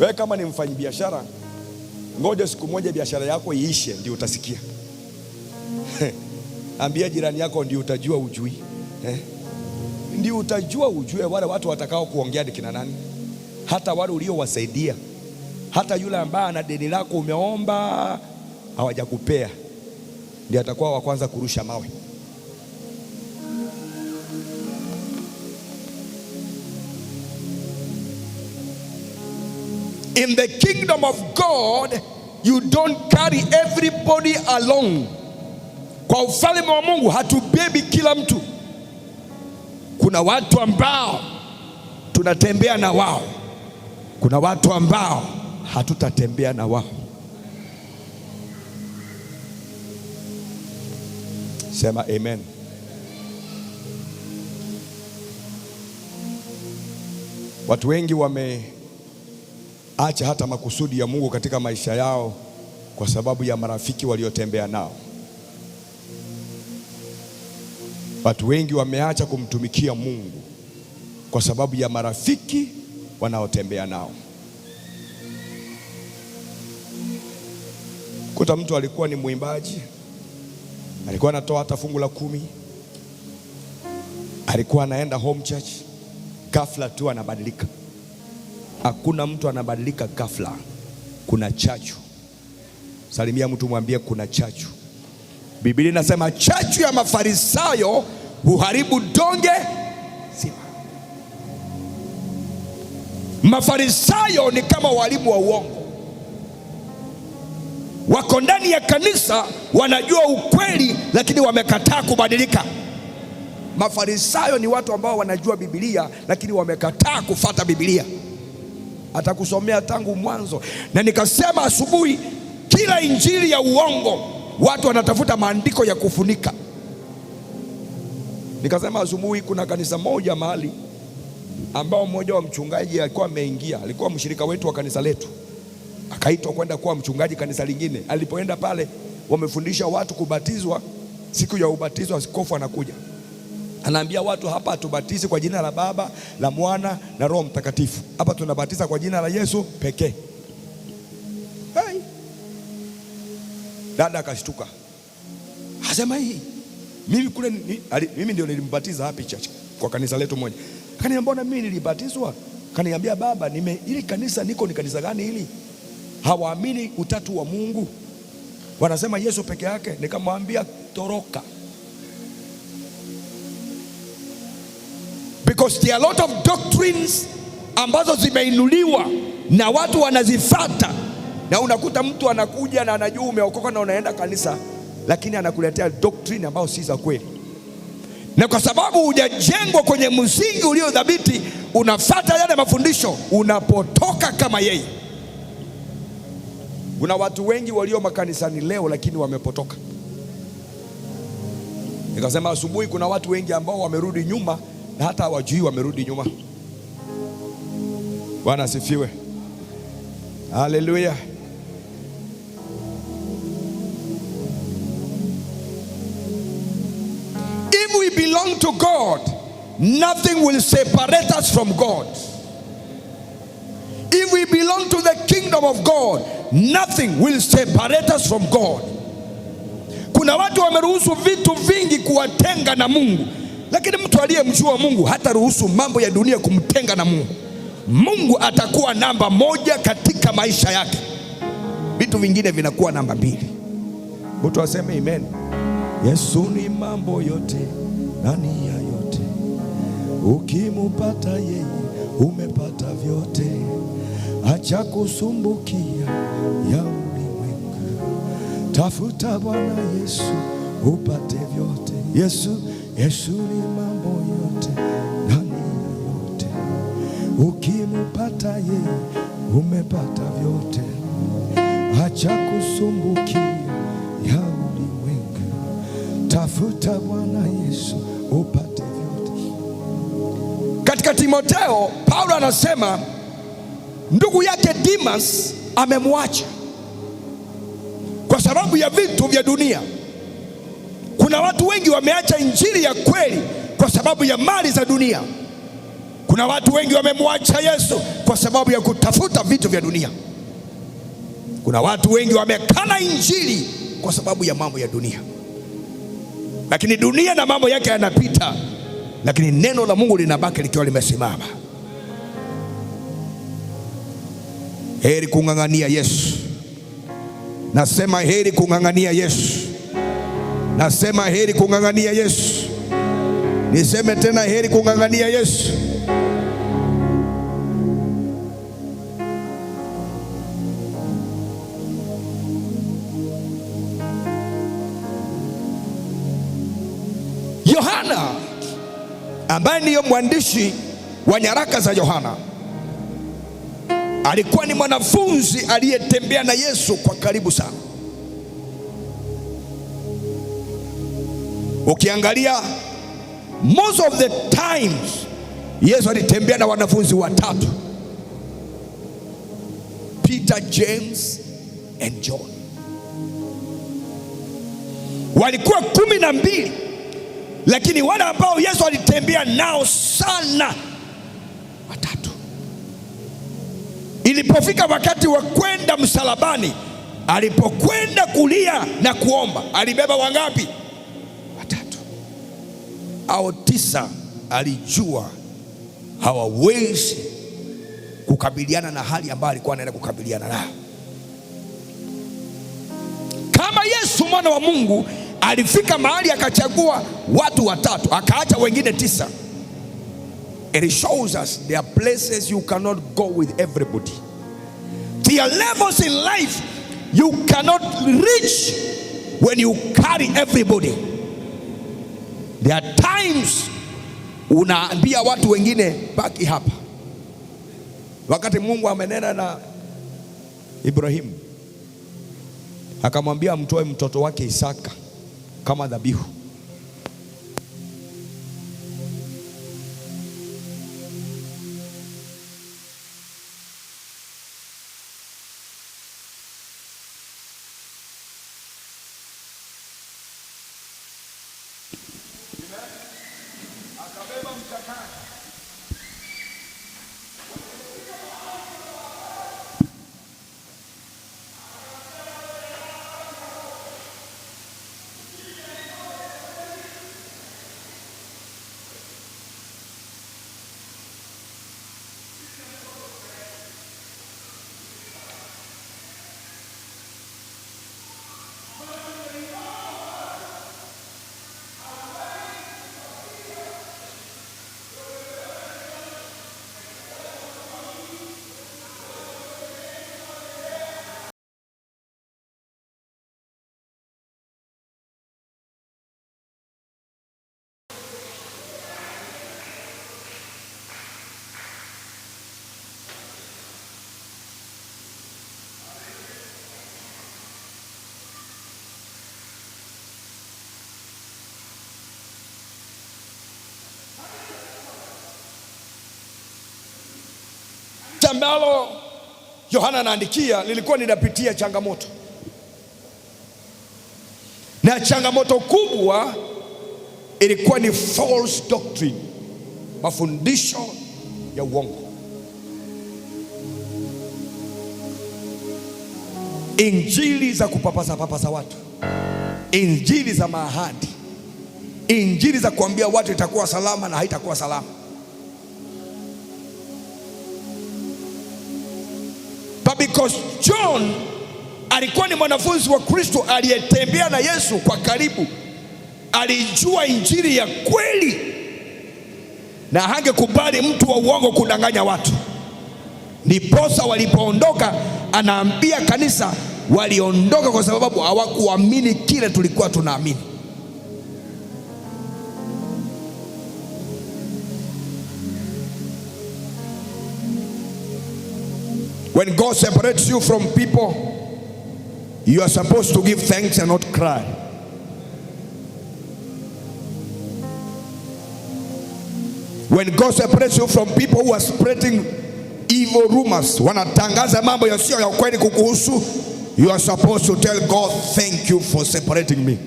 Wewe kama ni mfanyabiashara, ngoja siku moja biashara yako iishe ndio utasikia. Ambia jirani yako ndio utajua ujui. Ndio utajua ujue wale watu watakao kuongea ni kina nani. Hata wale uliowasaidia, hata yule ambaye ana deni lako umeomba hawajakupea, ndiye atakuwa wa kwanza kurusha mawe. In the kingdom of God, you don't carry everybody along. Kwa ufalme wa Mungu hatubebi kila mtu. Kuna watu ambao tunatembea na wao, kuna watu ambao hatutatembea na wao. Sema amen. Watu wengi wameacha hata makusudi ya Mungu katika maisha yao kwa sababu ya marafiki waliotembea nao. Watu wengi wameacha kumtumikia Mungu kwa sababu ya marafiki wanaotembea nao. Kuta mtu alikuwa ni mwimbaji, alikuwa anatoa hata fungu la 10, alikuwa anaenda home church, ghafla tu anabadilika. Hakuna mtu anabadilika ghafla, kuna chachu. Salimia mtu mwambie kuna chachu. Biblia inasema chachu ya Mafarisayo huharibu donge zima. Mafarisayo ni kama walimu wa uongo. Wako ndani ya kanisa, wanajua ukweli lakini wamekataa kubadilika. Mafarisayo ni watu ambao wanajua Biblia lakini wamekataa kufuata Biblia. Atakusomea tangu mwanzo. Na nikasema asubuhi, kila injili ya uongo watu wanatafuta maandiko ya kufunika. Nikasema asubuhi, kuna kanisa moja mahali ambao mmoja wa mchungaji alikuwa ameingia, alikuwa mshirika wetu wa kanisa letu, akaitwa kwenda kuwa mchungaji kanisa lingine. Alipoenda pale, wamefundisha watu kubatizwa. Siku ya ubatizo askofu anakuja, anaambia watu, hapa hatubatizi kwa jina la Baba, la Mwana na Roho Mtakatifu. Hapa tunabatiza kwa jina la Yesu pekee. Hey. Dada akashtuka, asema hii mimi kule mimi ndio nilimbatiza happy church kwa kanisa letu moja. Akaniambia mbona mimi nilibatizwa? Akaniambia baba, ili kanisa niko ni kanisa gani hili? Hawaamini utatu wa Mungu, wanasema Yesu peke yake. Nikamwambia toroka, because there are a lot of doctrines ambazo zimeinuliwa na watu wanazifuata, na unakuta mtu anakuja na anajua umeokoka na unaenda kanisa, lakini anakuletea doctrine ambayo si za kweli. Na kwa sababu hujajengwa kwenye msingi uliodhabiti, unafuata yale mafundisho, unapotoka kama yeye. Kuna watu wengi walio makanisani leo lakini wamepotoka. Nikasema asubuhi kuna watu wengi ambao wamerudi nyuma na hata hawajui wamerudi nyuma. Bwana asifiwe. Haleluya. If we belong to God, nothing will separate us from God. If we belong to the kingdom of God, nothing will separate us from God. Kuna watu wameruhusu vitu vingi kuwatenga na Mungu, lakini mtu aliyemjua Mungu hata ruhusu mambo ya dunia kumtenga na Mungu. Mungu atakuwa namba moja katika maisha yake, vitu vingine vinakuwa namba mbili. Mtu aseme amen. Yesu ni mambo yote na nia yote, ukimupata yeye umepata vyote. Acha kusumbukia ya ulimwengu, tafuta Bwana Yesu upate vyote. Yesu ni mambo yote na nia yote, ukimupata yeye umepata vyote. Acha kusumbukia ya ulimwengu, tafuta Bwana Yesu upate vyote. Katika Timotheo, Paulo anasema ndugu yake Demas amemwacha kwa sababu ya vitu vya dunia. Kuna watu wengi wameacha injili ya kweli kwa sababu ya mali za dunia. Kuna watu wengi wamemwacha Yesu kwa sababu ya kutafuta vitu vya dunia. Kuna watu wengi wamekana injili kwa sababu ya mambo ya dunia. Lakini dunia na mambo yake yanapita, lakini neno la Mungu linabaki likiwa limesimama. Heri kung'ang'ania Yesu. Nasema heri kung'ang'ania Yesu. Nasema heri kung'ang'ania Yesu. Niseme tena heri kung'ang'ania Yesu. Yohana ambaye ndiyo mwandishi wa nyaraka za Yohana alikuwa ni mwanafunzi aliyetembea na Yesu kwa karibu sana. Ukiangalia most of the times Yesu alitembea na wanafunzi watatu: Peter, James and John. Walikuwa 12, lakini wale ambao Yesu alitembea nao sana watatu. Ilipofika wakati wa kwenda msalabani, alipokwenda kulia na kuomba, alibeba wangapi? Watatu. Hao 9 alijua hawawezi kukabiliana na hali ambayo alikuwa anaenda kukabiliana nayo. Kama Yesu mwana wa Mungu alifika mahali akachagua watu watatu akaacha wengine 9, it shows us there are places you cannot go with everybody. There are levels in life you cannot reach when you carry everybody. There are times unaambia watu wengine baki hapa. Wakati Mungu amenena na Ibrahimu akamwambia amtoe mtoto wake Isaka kama dhabihu, akabeba mchakato. ambalo Yohana anaandikia lilikuwa linapitia changamoto, na changamoto kubwa ilikuwa ni false doctrine, mafundisho ya uongo, injili za kupapasa watu, injili za maahadi, injili za kuambia watu itakuwa salama na haitakuwa salama. But because John alikuwa ni mwanafunzi wa Kristo aliyetembea na Yesu kwa karibu, alijua injili ya kweli na hangekubali mtu wa uongo kudanganya watu. Ndiposa walipoondoka, anaambia kanisa waliondoka kwa sababu hawakuamini kile tulikuwa tunaamini. When God separates you from people, you are supposed to give thanks and not cry. When God separates you from people who are spreading evil rumors, wanatangaza mambo yasiyo ya ukweli kukuhusu, you are supposed to tell God, thank you for separating me.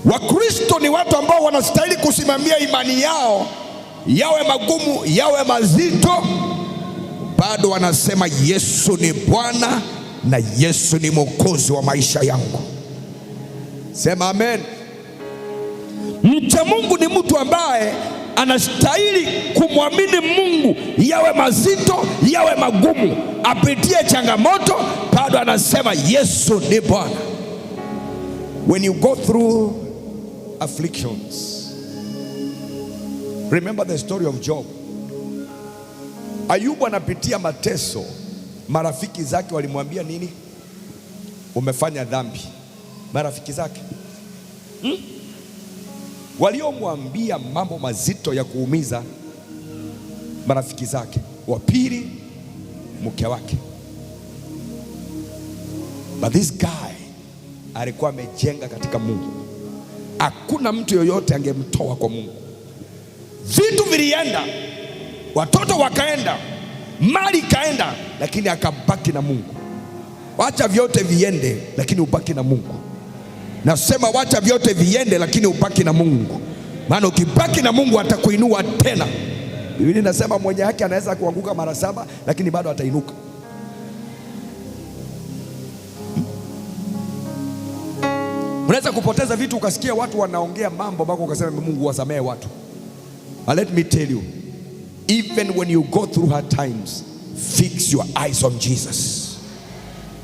Wakristo ni watu ambao wanastahili kusimamia imani yao, yawe magumu yawe mazito, bado wanasema Yesu ni Bwana na Yesu ni Mwokozi wa maisha yangu. Sema amen. Mcha Mungu ni mtu ambaye anastahili kumwamini Mungu, yawe mazito yawe magumu, apitie changamoto, bado anasema Yesu ni Bwana. When you go through afflictions, remember the story of Job. Ayubu anapitia mateso, marafiki zake walimwambia nini? Umefanya dhambi. Marafiki zake waliomwambia mambo mazito ya kuumiza, marafiki zake. Wa pili, mke wake. But this guy alikuwa amejenga katika Mungu. Hakuna mtu yoyote angemtoa kwa Mungu. Vitu vilienda, watoto wakaenda, mali ikaenda, lakini akabaki na Mungu. Wacha vyote viende, lakini ubaki na Mungu. Nasema wacha vyote viende, lakini ubaki na Mungu. Maana ukibaki na Mungu atakuinua tena. Biblia inasema mwenye haki anaweza kuanguka mara 7, lakini bado atainuka. Unaweza kupoteza vitu ukasikia watu wanaongea mambo mpaka ukasema Mungu wasamehe watu. But let me tell you, even when you go through hard times, fix your eyes on Jesus.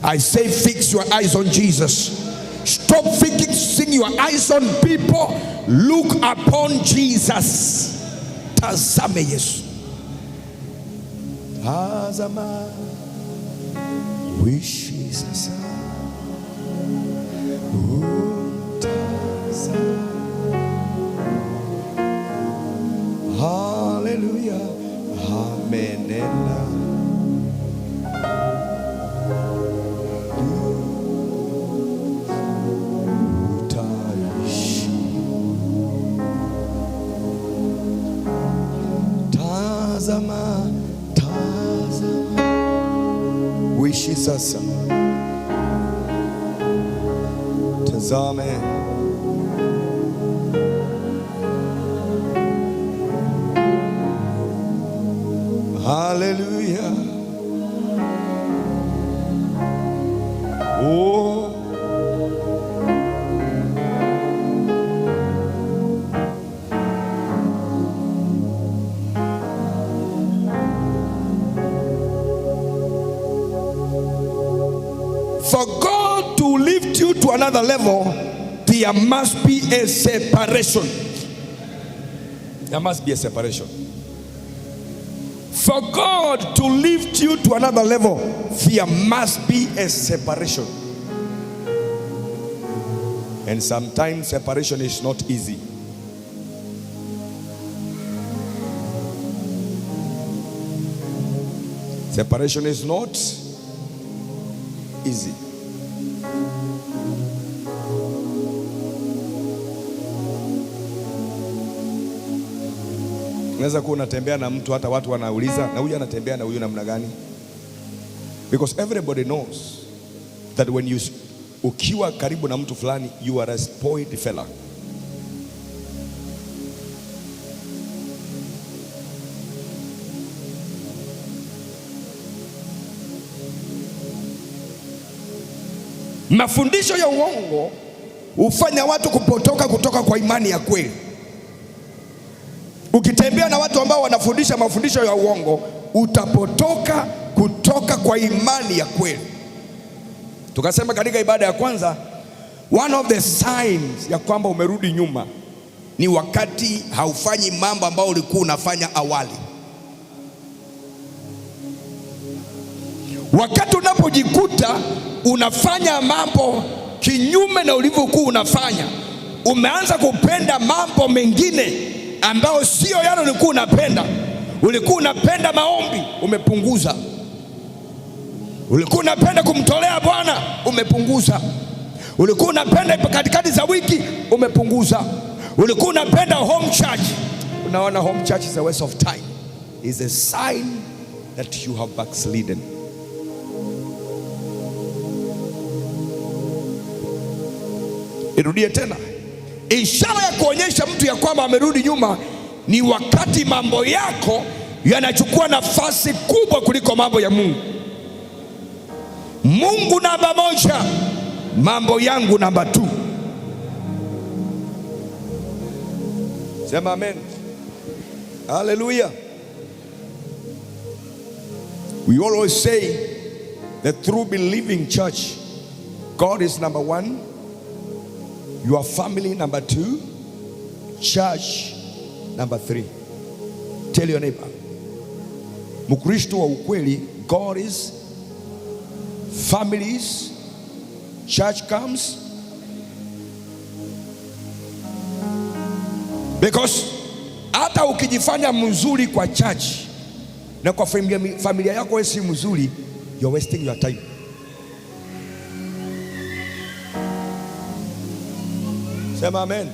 I say fix your eyes on Jesus. Stop fixing your eyes on people. Look upon Jesus. Tazame Yesu. Tazama wishi sasa. Hallelujah. Amenena. Tazama, tazama wishi sasa. Tazame. Hallelujah. Oh. For God to lift you to another level, there must be a separation. There must be a separation. For God to lift you to another level, there must be a separation. And sometimes separation is not easy. Separation is not easy. Unaweza kuwa unatembea na mtu hata watu wanauliza, na huyu anatembea na huyu namna gani? Because everybody knows that when ukiwa karibu na mtu fulani, you are a spoiled fella. Mafundisho ya uongo hufanya watu kupotoka kutoka kwa imani ya kweli. Ukitembea na watu ambao wanafundisha mafundisho ya uongo, utapotoka kutoka kwa imani ya kweli. Tukasema katika ibada ya kwanza, one of the signs ya kwamba umerudi nyuma ni wakati haufanyi mambo ambayo ulikuwa unafanya awali. Wakati unapojikuta unafanya mambo kinyume na ulivyokuwa unafanya, umeanza kupenda mambo mengine ambayo sio yale ulikuwa unapenda. Ulikuwa unapenda maombi, umepunguza. Ulikuwa unapenda kumtolea Bwana, umepunguza. Ulikuwa unapenda katikati za wiki, umepunguza. Ulikuwa unapenda home church. Unaona, home church is a waste of time. Is a sign that you have backslidden. Irudie tena. Ishara ya kuonyesha mtu ya kwamba amerudi nyuma ni wakati mambo yako yanachukua nafasi kubwa kuliko mambo ya Mungu. Mungu namba moja, mambo yangu namba 2. Sema amen. Hallelujah. We always say that through believing church, God is number 1, your family number 2, church number 3. Tell your neighbor, Mkristo wa ukweli, God is, families, church comes. Because hata ukijifanya mzuri kwa church na kwa familia yako wewe si mzuri, you're wasting your time. Sema amen.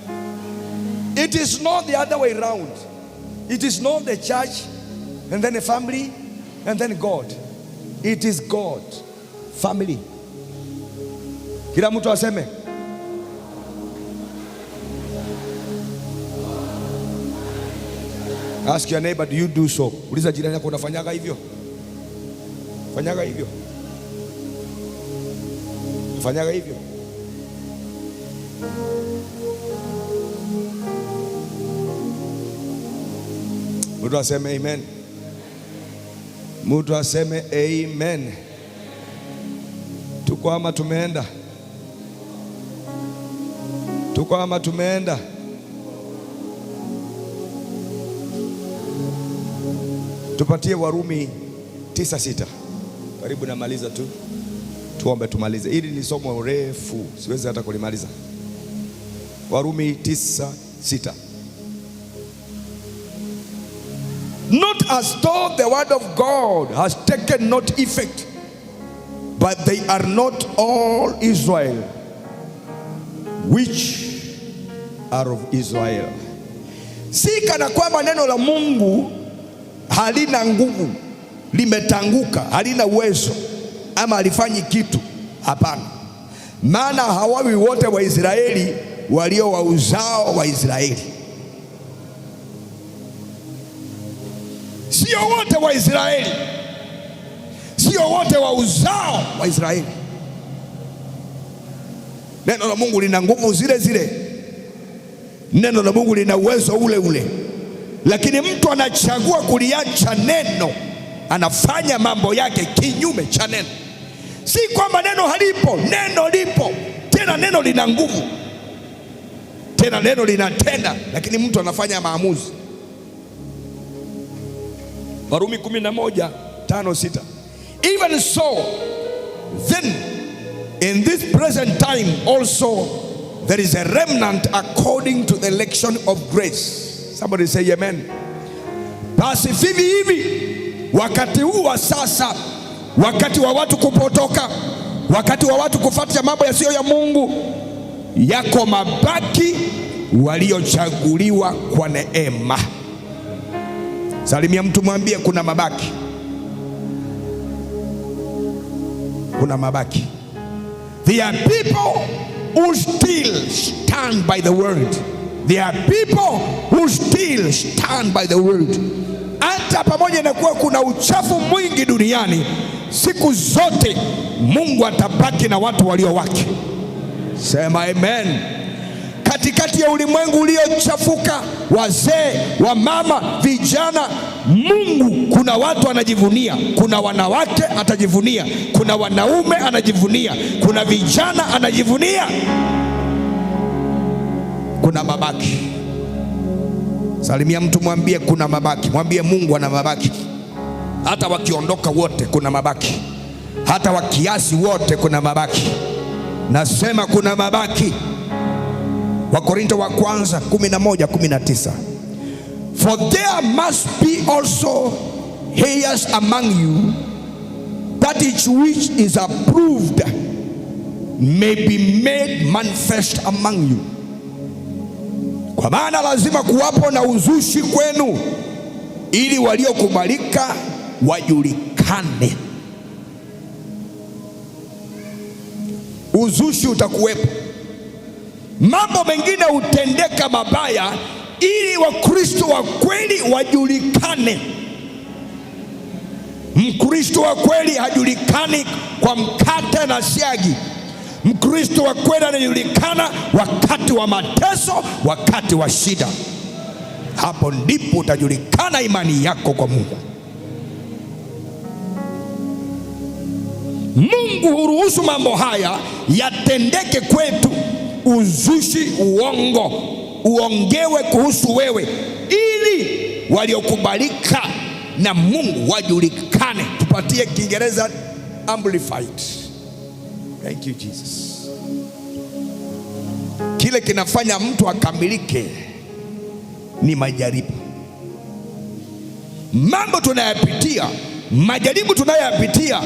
It is not the other way around. It is not the church and then a family and then God. It is God, family. Kila mtu aseme. Ask your neighbor, do you do so? Uliza jirani yako, unafanyaga hivyo? Fanyaga hivyo? Fanyaga hivyo? Mtu aseme amen. Mtu aseme amen. Tuko ama tumeenda? Tuko ama tumeenda? Tupatie Warumi 9:6. Karibu namaliza tu. Tuombe tumalize. Hili ni somo refu, siwezi hata kulimaliza. Warumi 9:6. Not as though the word of God has taken not effect, but they are not all Israel which are of Israel. Si kana kwamba neno la Mungu halina nguvu, limetanguka, halina uwezo ama halifanyi kitu. Hapana, maana hawawi wote wa Israeli walio wa uzao wa Israeli. Sio wote wa Israeli, sio wote wa uzao wa Israeli. Neno la Mungu lina nguvu zile zile, neno la Mungu lina uwezo ule ule, lakini mtu anachagua kuliacha neno, anafanya mambo yake kinyume cha neno. Si kwamba neno halipo, neno lipo, tena neno lina nguvu, tena neno linatenda, lakini mtu anafanya maamuzi. Warumi 11:5-6. Even so, then in this present time also there is a remnant according to the election of grace. Somebody say amen. Basi vivi hivi wakati huu wa sasa, wakati wa watu kupotoka, wakati wa watu kufuata mambo yasiyo ya Mungu, yako mabaki waliochaguliwa kwa neema. Salimia mtu, mwambie kuna mabaki. Kuna mabaki. There are people who still stand by the word. There are people who still stand by the word. Hata pamoja na kuwa kuna uchafu mwingi duniani, siku zote Mungu atabaki na watu walio wake. Sema amen. Katikati ya ulimwengu uliochafuka, wazee, wamama, vijana, Mungu kuna watu anajivunia. Kuna wanawake atajivunia, kuna wanaume anajivunia, kuna vijana anajivunia. Kuna mabaki. Salimia mtu, mwambie kuna mabaki. Mwambie Mungu ana mabaki. Hata wakiondoka wote kuna mabaki. Hata wakiasi wote kuna mabaki. Nasema kuna mabaki. Wakorintho wa kwanza 11:19. For there must be also heirs among you, that which is approved may be made manifest among you. Kwa maana lazima kuwapo na uzushi kwenu, ili waliokubalika wajulikane. Uzushi utakuwepo. Mambo mengine hutendeka mabaya ili Wakristo wa kweli wajulikane. Mkristo wa kweli hajulikani kwa mkate na siagi. Mkristo wa kweli anajulikana wakati wa mateso, wakati wa shida. Hapo ndipo utajulikana imani yako kwa Mungu. Mungu huruhusu mambo haya yatendeke kwetu. Uzushi, uongo uongewe kuhusu wewe, ili waliokubalika na Mungu wajulikane. Tupatie Kiingereza amplified. Thank you Jesus. Kile kinafanya mtu akamilike ni majaribu. Mambo tunayapitia, majaribu tunayapitia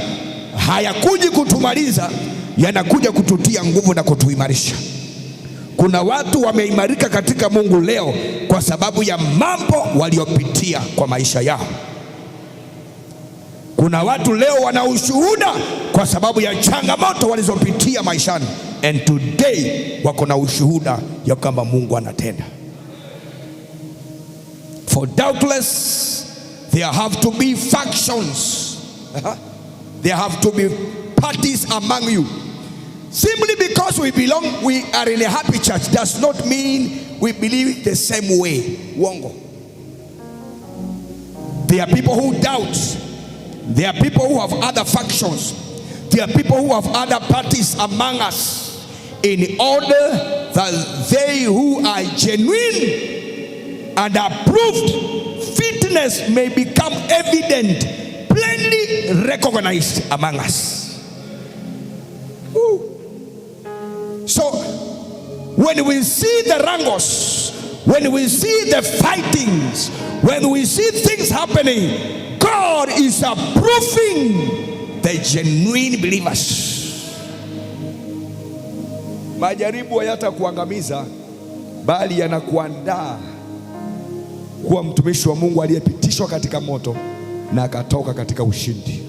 hayakuji kutumaliza, yanakuja kututia nguvu na kutuimarisha. Kuna watu wameimarika katika Mungu leo kwa sababu ya mambo waliopitia kwa maisha yao. Kuna watu leo wana ushuhuda kwa sababu ya changamoto walizopitia maishani, and today wako na ushuhuda ya kwamba Mungu anatenda. For doubtless there have to be factions. There have to be parties among you. Simply because we are in a happy church does not mean we believe the same way. Wongo. There are people who doubt. There are people who have other factions. There are people who have other parties among us, in order that they who are genuine and approved fitness may become evident, plainly recognized among us. Woo. So when we see the wrangles, when we see the fightings, when we see things happening, God is approving the genuine believers. Majaribu hayatakuangamiza, bali yanakuandaa kuwa mtumishi wa Mungu aliyepitishwa katika moto na akatoka katika ushindi.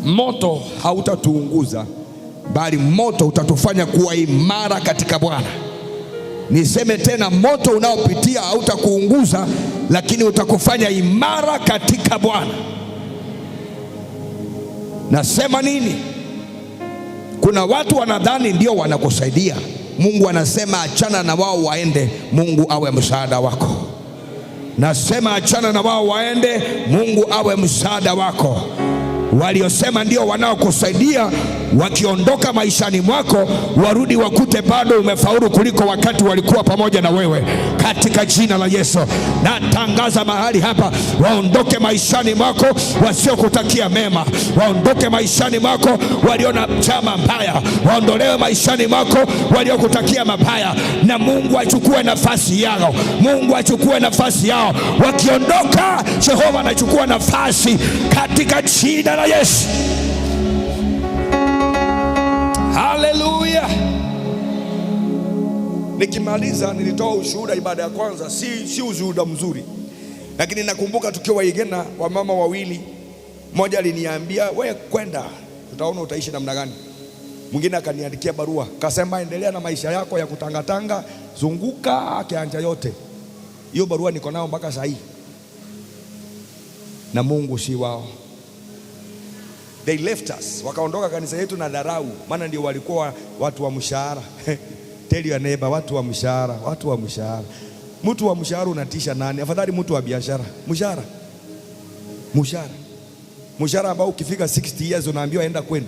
Moto hautatuunguza, bali moto utatufanya kuwa imara katika Bwana. Niseme tena, moto unaopitia hautakuunguza, lakini utakufanya imara katika Bwana. Nasema nini? Kuna watu wanadhani ndio wanakusaidia. Mungu anasema achana na wao waende, Mungu awe msaada wako. Nasema achana na wao waende, Mungu awe msaada wako. Waliosema ndio wanaokusaidia, wakiondoka maishani mwako, warudi wakute bado umefaulu kuliko wakati walikuwa pamoja na wewe, katika jina la Yesu. Natangaza mahali hapa, waondoke maishani mwako wasiokutakia mema, waondoke maishani mwako waliona chama mbaya, waondolewe maishani mwako waliokutakia mabaya, na Mungu achukue nafasi yao. Mungu achukue nafasi yao. Wakiondoka, Jehova anachukua nafasi katika jina la Yesu. Haleluya. Nikimaliza, nilitoa ushuhuda ibada ya kwanza, si ushuhuda mzuri. Lakini nakumbuka tukiwa Igena, wamama wawili, mmoja aliniambia wewe kwenda, tutaona utaishi namna gani. Mwingine akaniandikia barua, kasema endelea na maisha yako ya kutangatanga, zunguka kianja yote. Hiyo barua niko nayo mpaka sasa hivi. Na Mungu si wao. They left us, wakaondoka kanisa yetu na dharau, maana ndio walikuwa watu wa mshahara. Tell your neighbor, watu wa mshahara, watu wa mshahara. Mtu wa mshahara unatisha nani? Afadhali mtu wa biashara. Mshahara ambao ukifika 60 years unaambiwa enda kwenu.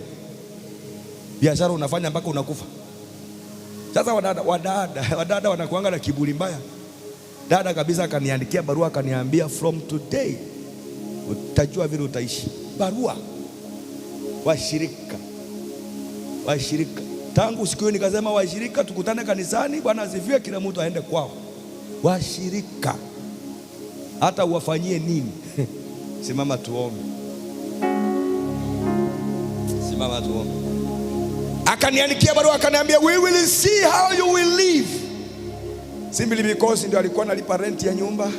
Biashara unafanya mpaka unakufa. Sasa wadada wanakuanga na kiburi mbaya. Dada kabisa akaniandikia barua, akaniambia from today utajua vile utaishi. Barua. Washirika. Tangu siku hiyo nikasema washirika tukutane kanisani, Bwana asifiwe, kila mtu aende kwao. Washirika. Hata uwafanyie nini? Simama tuombe. Akaniandikia barua, akaniambia we will see how you will live. Simply because ndio alikuwa analipa rent ya nyumba,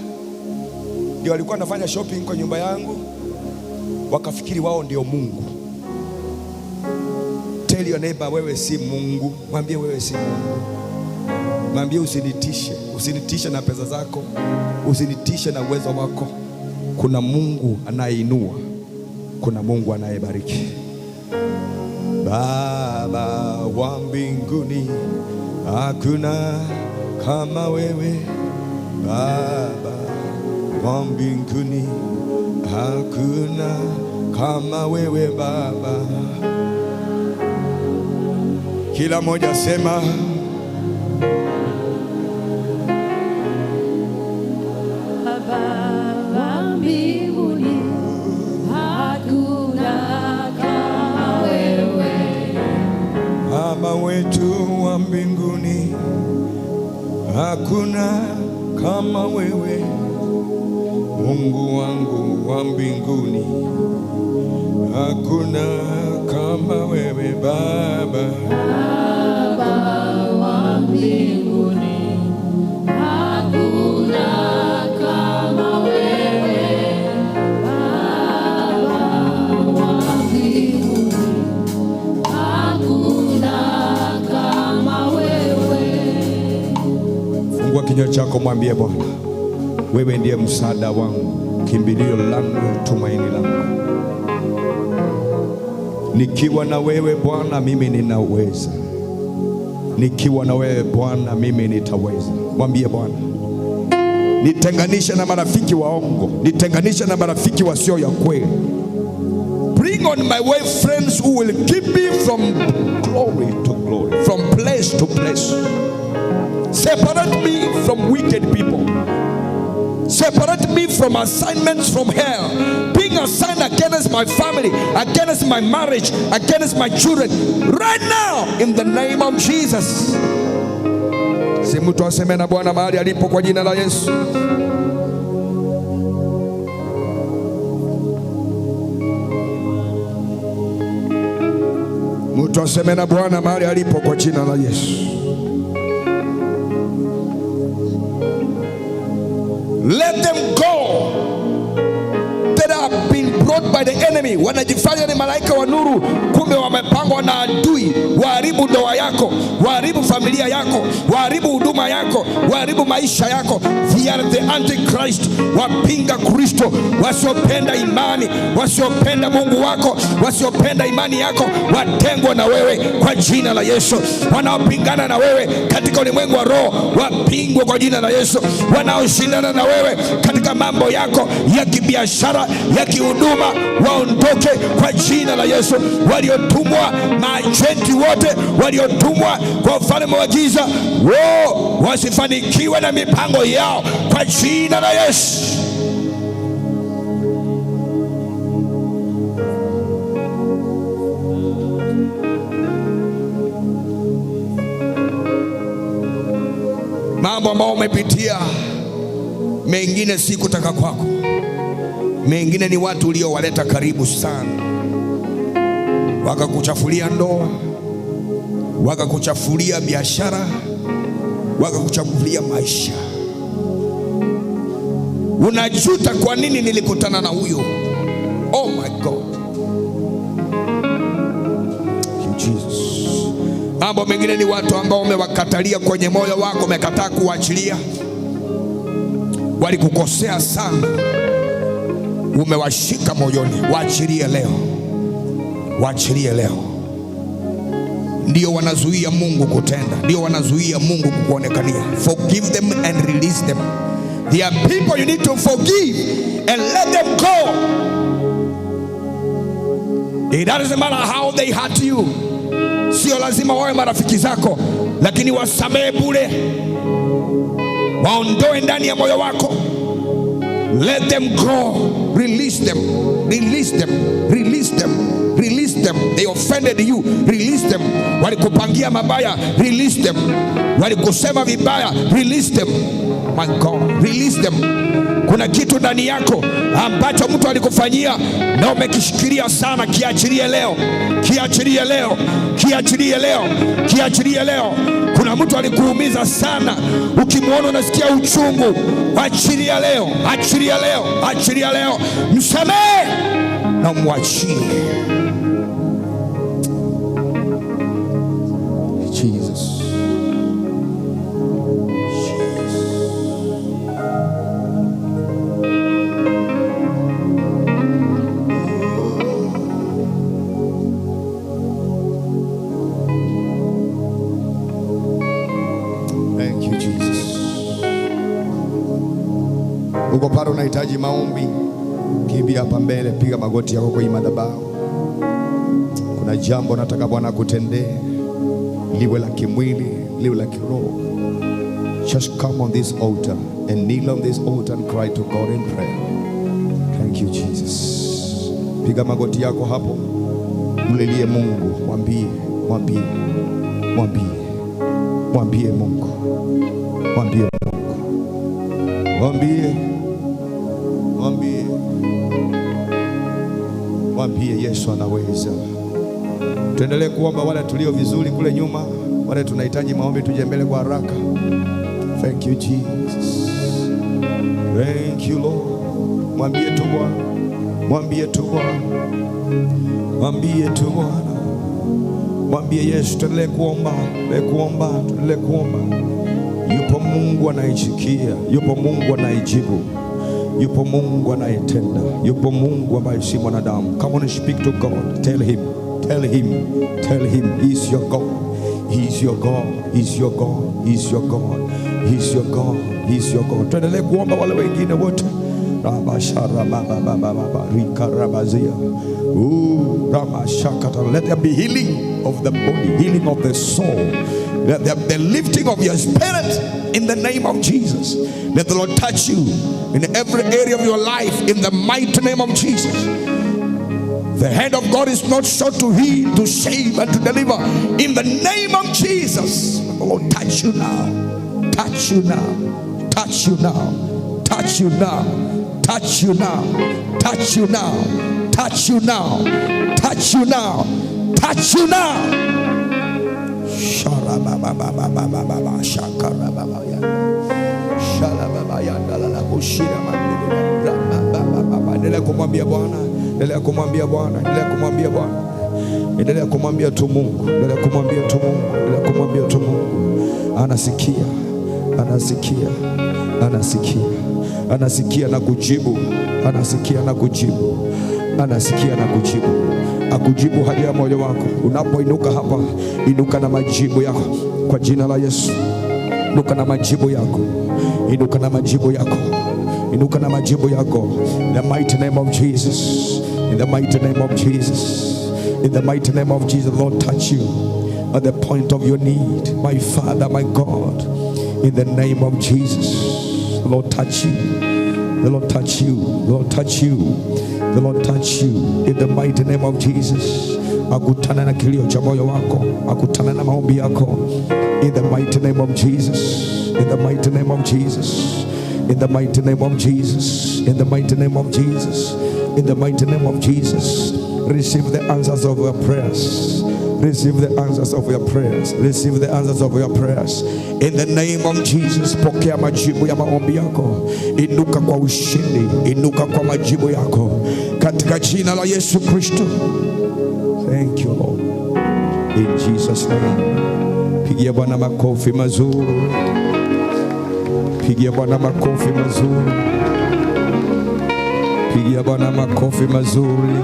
ndio alikuwa anafanya shopping kwa nyumba yangu, wakafikiri wao ndio Mungu. Tell your neighbor, wewe si Mungu. Mwambie wewe si Mungu. Mwambie usinitishe na pesa zako, usinitishe na uwezo wako. Kuna Mungu anayeinua, kuna Mungu anayebariki. Baba wa mbinguni, hakuna kama wewe. Baba wa mbinguni, hakuna kama wewe Baba. Kila mmoja sema, Baba wa mbinguni, hakuna kama wewe. Baba wetu wa mbinguni, hakuna kama wewe. Mungu wangu wa mbinguni, hakuna kama wewe Baba. Baba wa mbinguni, hakuna kama wewe. Baba wa mbinguni, hakuna kama wewe. Fungua kinywa chako, mwambie Bwana, wewe ndiye msaada wangu, kimbilio langu, tumaini langu. Nikiwa na wewe Bwana mimi ninaweza. Nikiwa na wewe Bwana mimi nitaweza. Mwambie Bwana, nitenganisha na marafiki waongo, nitenganisha na marafiki wasio ya kweli. Bring on my way friends who will keep me from glory to glory, from place to place. Separate me from wicked people. Separate me from assignments from hell, being assigned against my family, against my marriage, against my children, right now in the name of Jesus. Si mtu aseme na Bwana mahali alipo kwa jina la Yesu. Mtu aseme na Bwana mahali alipo kwa jina la Yesu. Let them go that have been brought by the enemy. Wanajifanya ni malaika wa nuru, kumbe wamepangwa na adui. Waharibu ndoa yako, waharibu familia yako, waharibu huduma yako, waharibu maisha yako. They are the antichrist, wapinga Kristo, wasiopenda imani, wasiopenda Mungu wako, wasiopenda imani yako, watengwa na wewe kwa jina la Yesu. Wanaopingana na wewe katika ulimwengu wa roho, wapingwe kwa jina la Yesu. Wanaoshindana na wewe katika mambo yako ya kibiashara, ya kihuduma, waondoke kwa jina la Yesu. Waliotumwa, maajenti wote waliotumwa kwa ufalme wa giza, wasifanikiwe na mipango yao kwa jina la Yesu. Mambo ambayo umepitia, mengine si kutaka kwako, mengine ni watu uliowaleta karibu sana, wakakuchafulia ndoa, wakakuchafulia biashara, wakakuchafulia maisha. unajuta kwa nini nilikutana na huyo. Oh my God. Jesus. Mambo mengine ni watu ambao umewakatalia kwenye moyo wako, umekataa kuachilia. Walikukosea sana, umewashika moyoni. Waachilie leo, waachilie leo. Ndio wanazuia Mungu kutenda, ndio wanazuia Mungu kukuonekania. Forgive them and release them. There are people you need to forgive and let them go. It doesn't matter how they hurt you. Sio lazima wawe marafiki zako, lakini wasamehe bure. Waondoe ndani ya moyo wako. Let them go. Release them. Release them. Release them. Release them. They offended you. Release them. Walikupangia mabaya. Release them. Walikusema vibaya. Release them. My God. Release them. Kuna kitu ndani yako ambacho mtu alikufanyia na umekishikilia sana. Kiachilie leo. Kiachilie leo. Kiachilie leo. Kiachilie leo. Kuna mtu alikuumiza sana, ukimwona unasikia uchungu. Achilia leo. Achilia leo. Achilia leo. Msamehe na mwachie. Jesus. Uko pale unahitaji maombi, kimbia hapa mbele, piga magoti yako kwenye madhabahu. Kuna jambo nataka Bwana kutendee, liwe la kimwili, liwe la kiroho. Just come on this altar and kneel on this altar and cry to God in prayer. Thank you Jesus. Piga magoti yako hapo, mlilie Mungu, mwambie Mungu, mwambie Mungu, mwambie Yesu anaweza. Tuendelee kuomba wale tulio vizuri kule nyuma, wale tunahitaji maombi, tuje mbele kwa haraka. Thank you Jesus. Thank you Lord. Mwambie tu Bwana, mwambie tu Bwana, mwambie tu Bwana, mwambie Yesu. Tuendelee kuomba, tuendelee kuomba. Yupo Mungu anayejikia, yupo Mungu anayejibu, yupo Mungu anayetenda, yupo Mungu ambaye si mwanadamu. Come on and speak to God. Tell him, tell him, tell him he's your God. He's your God. He's your God. He's your God. He's your God. He's your God. Tuendelee kuomba wale wengine wote. Rabashara baba baba baba rikarabazia. Ramashakata. Let there be healing of the body, healing of the soul. Let there be the lifting of your spirit in the name of Jesus. Let the Lord touch you in every area of your life in the mighty name of Jesus. The hand of God is not short to heal, to save, and to deliver. In the name of Jesus, the Lord touch you now. Touch you now. Touch you now. Touch you now. Touch you now. Touch you now. Touch you now. Touch you now. Touch you now. Shara baba baba baba baba shakara baba ya. Shara baba ya ndala kushira mandele. Baba baba endelea kumwambia Bwana, endelea kumwambia Bwana, endelea kumwambia Bwana. Endelea kumwambia tu Mungu, endelea kumwambia tu Mungu, endelea kumwambia tu Mungu. Anasikia, anasikia, anasikia, anasikia na kujibu, anasikia na kujibu, anasikia na kujibu. Akujibu haja ya moyo wako. Unapoinuka hapa, inuka na majibu yako kwa jina la Yesu. Inuka na majibu yako, inuka na majibu yako, inuka na majibu yako. In the mighty name of Jesus, in the mighty name of Jesus, in the mighty name of Jesus. Lord, touch you at the point of your need, my Father, my God. In the name of Jesus, Lord, touch you. The Lord touch you. The Lord touch you. The Lord touch you in the mighty name of Jesus. Akutana na kilio cha moyo wako, akutana na maombi yako in the mighty name of Jesus. In the mighty name of Jesus. In the mighty name of Jesus. In the mighty name of Jesus. In the mighty name of Jesus. Receive the answers of your prayers. Receive the answers of your prayers. Receive the answers of your prayers. In the name of Jesus, pokea majibu ya maombi yako. Inuka kwa ushindi. Inuka kwa majibu yako. Katika jina la Yesu Kristo. Thank you, Lord. In Jesus' name. Pigia Bwana makofi mazuri. Pigia Bwana makofi mazuri. Pigia Bwana makofi mazuri.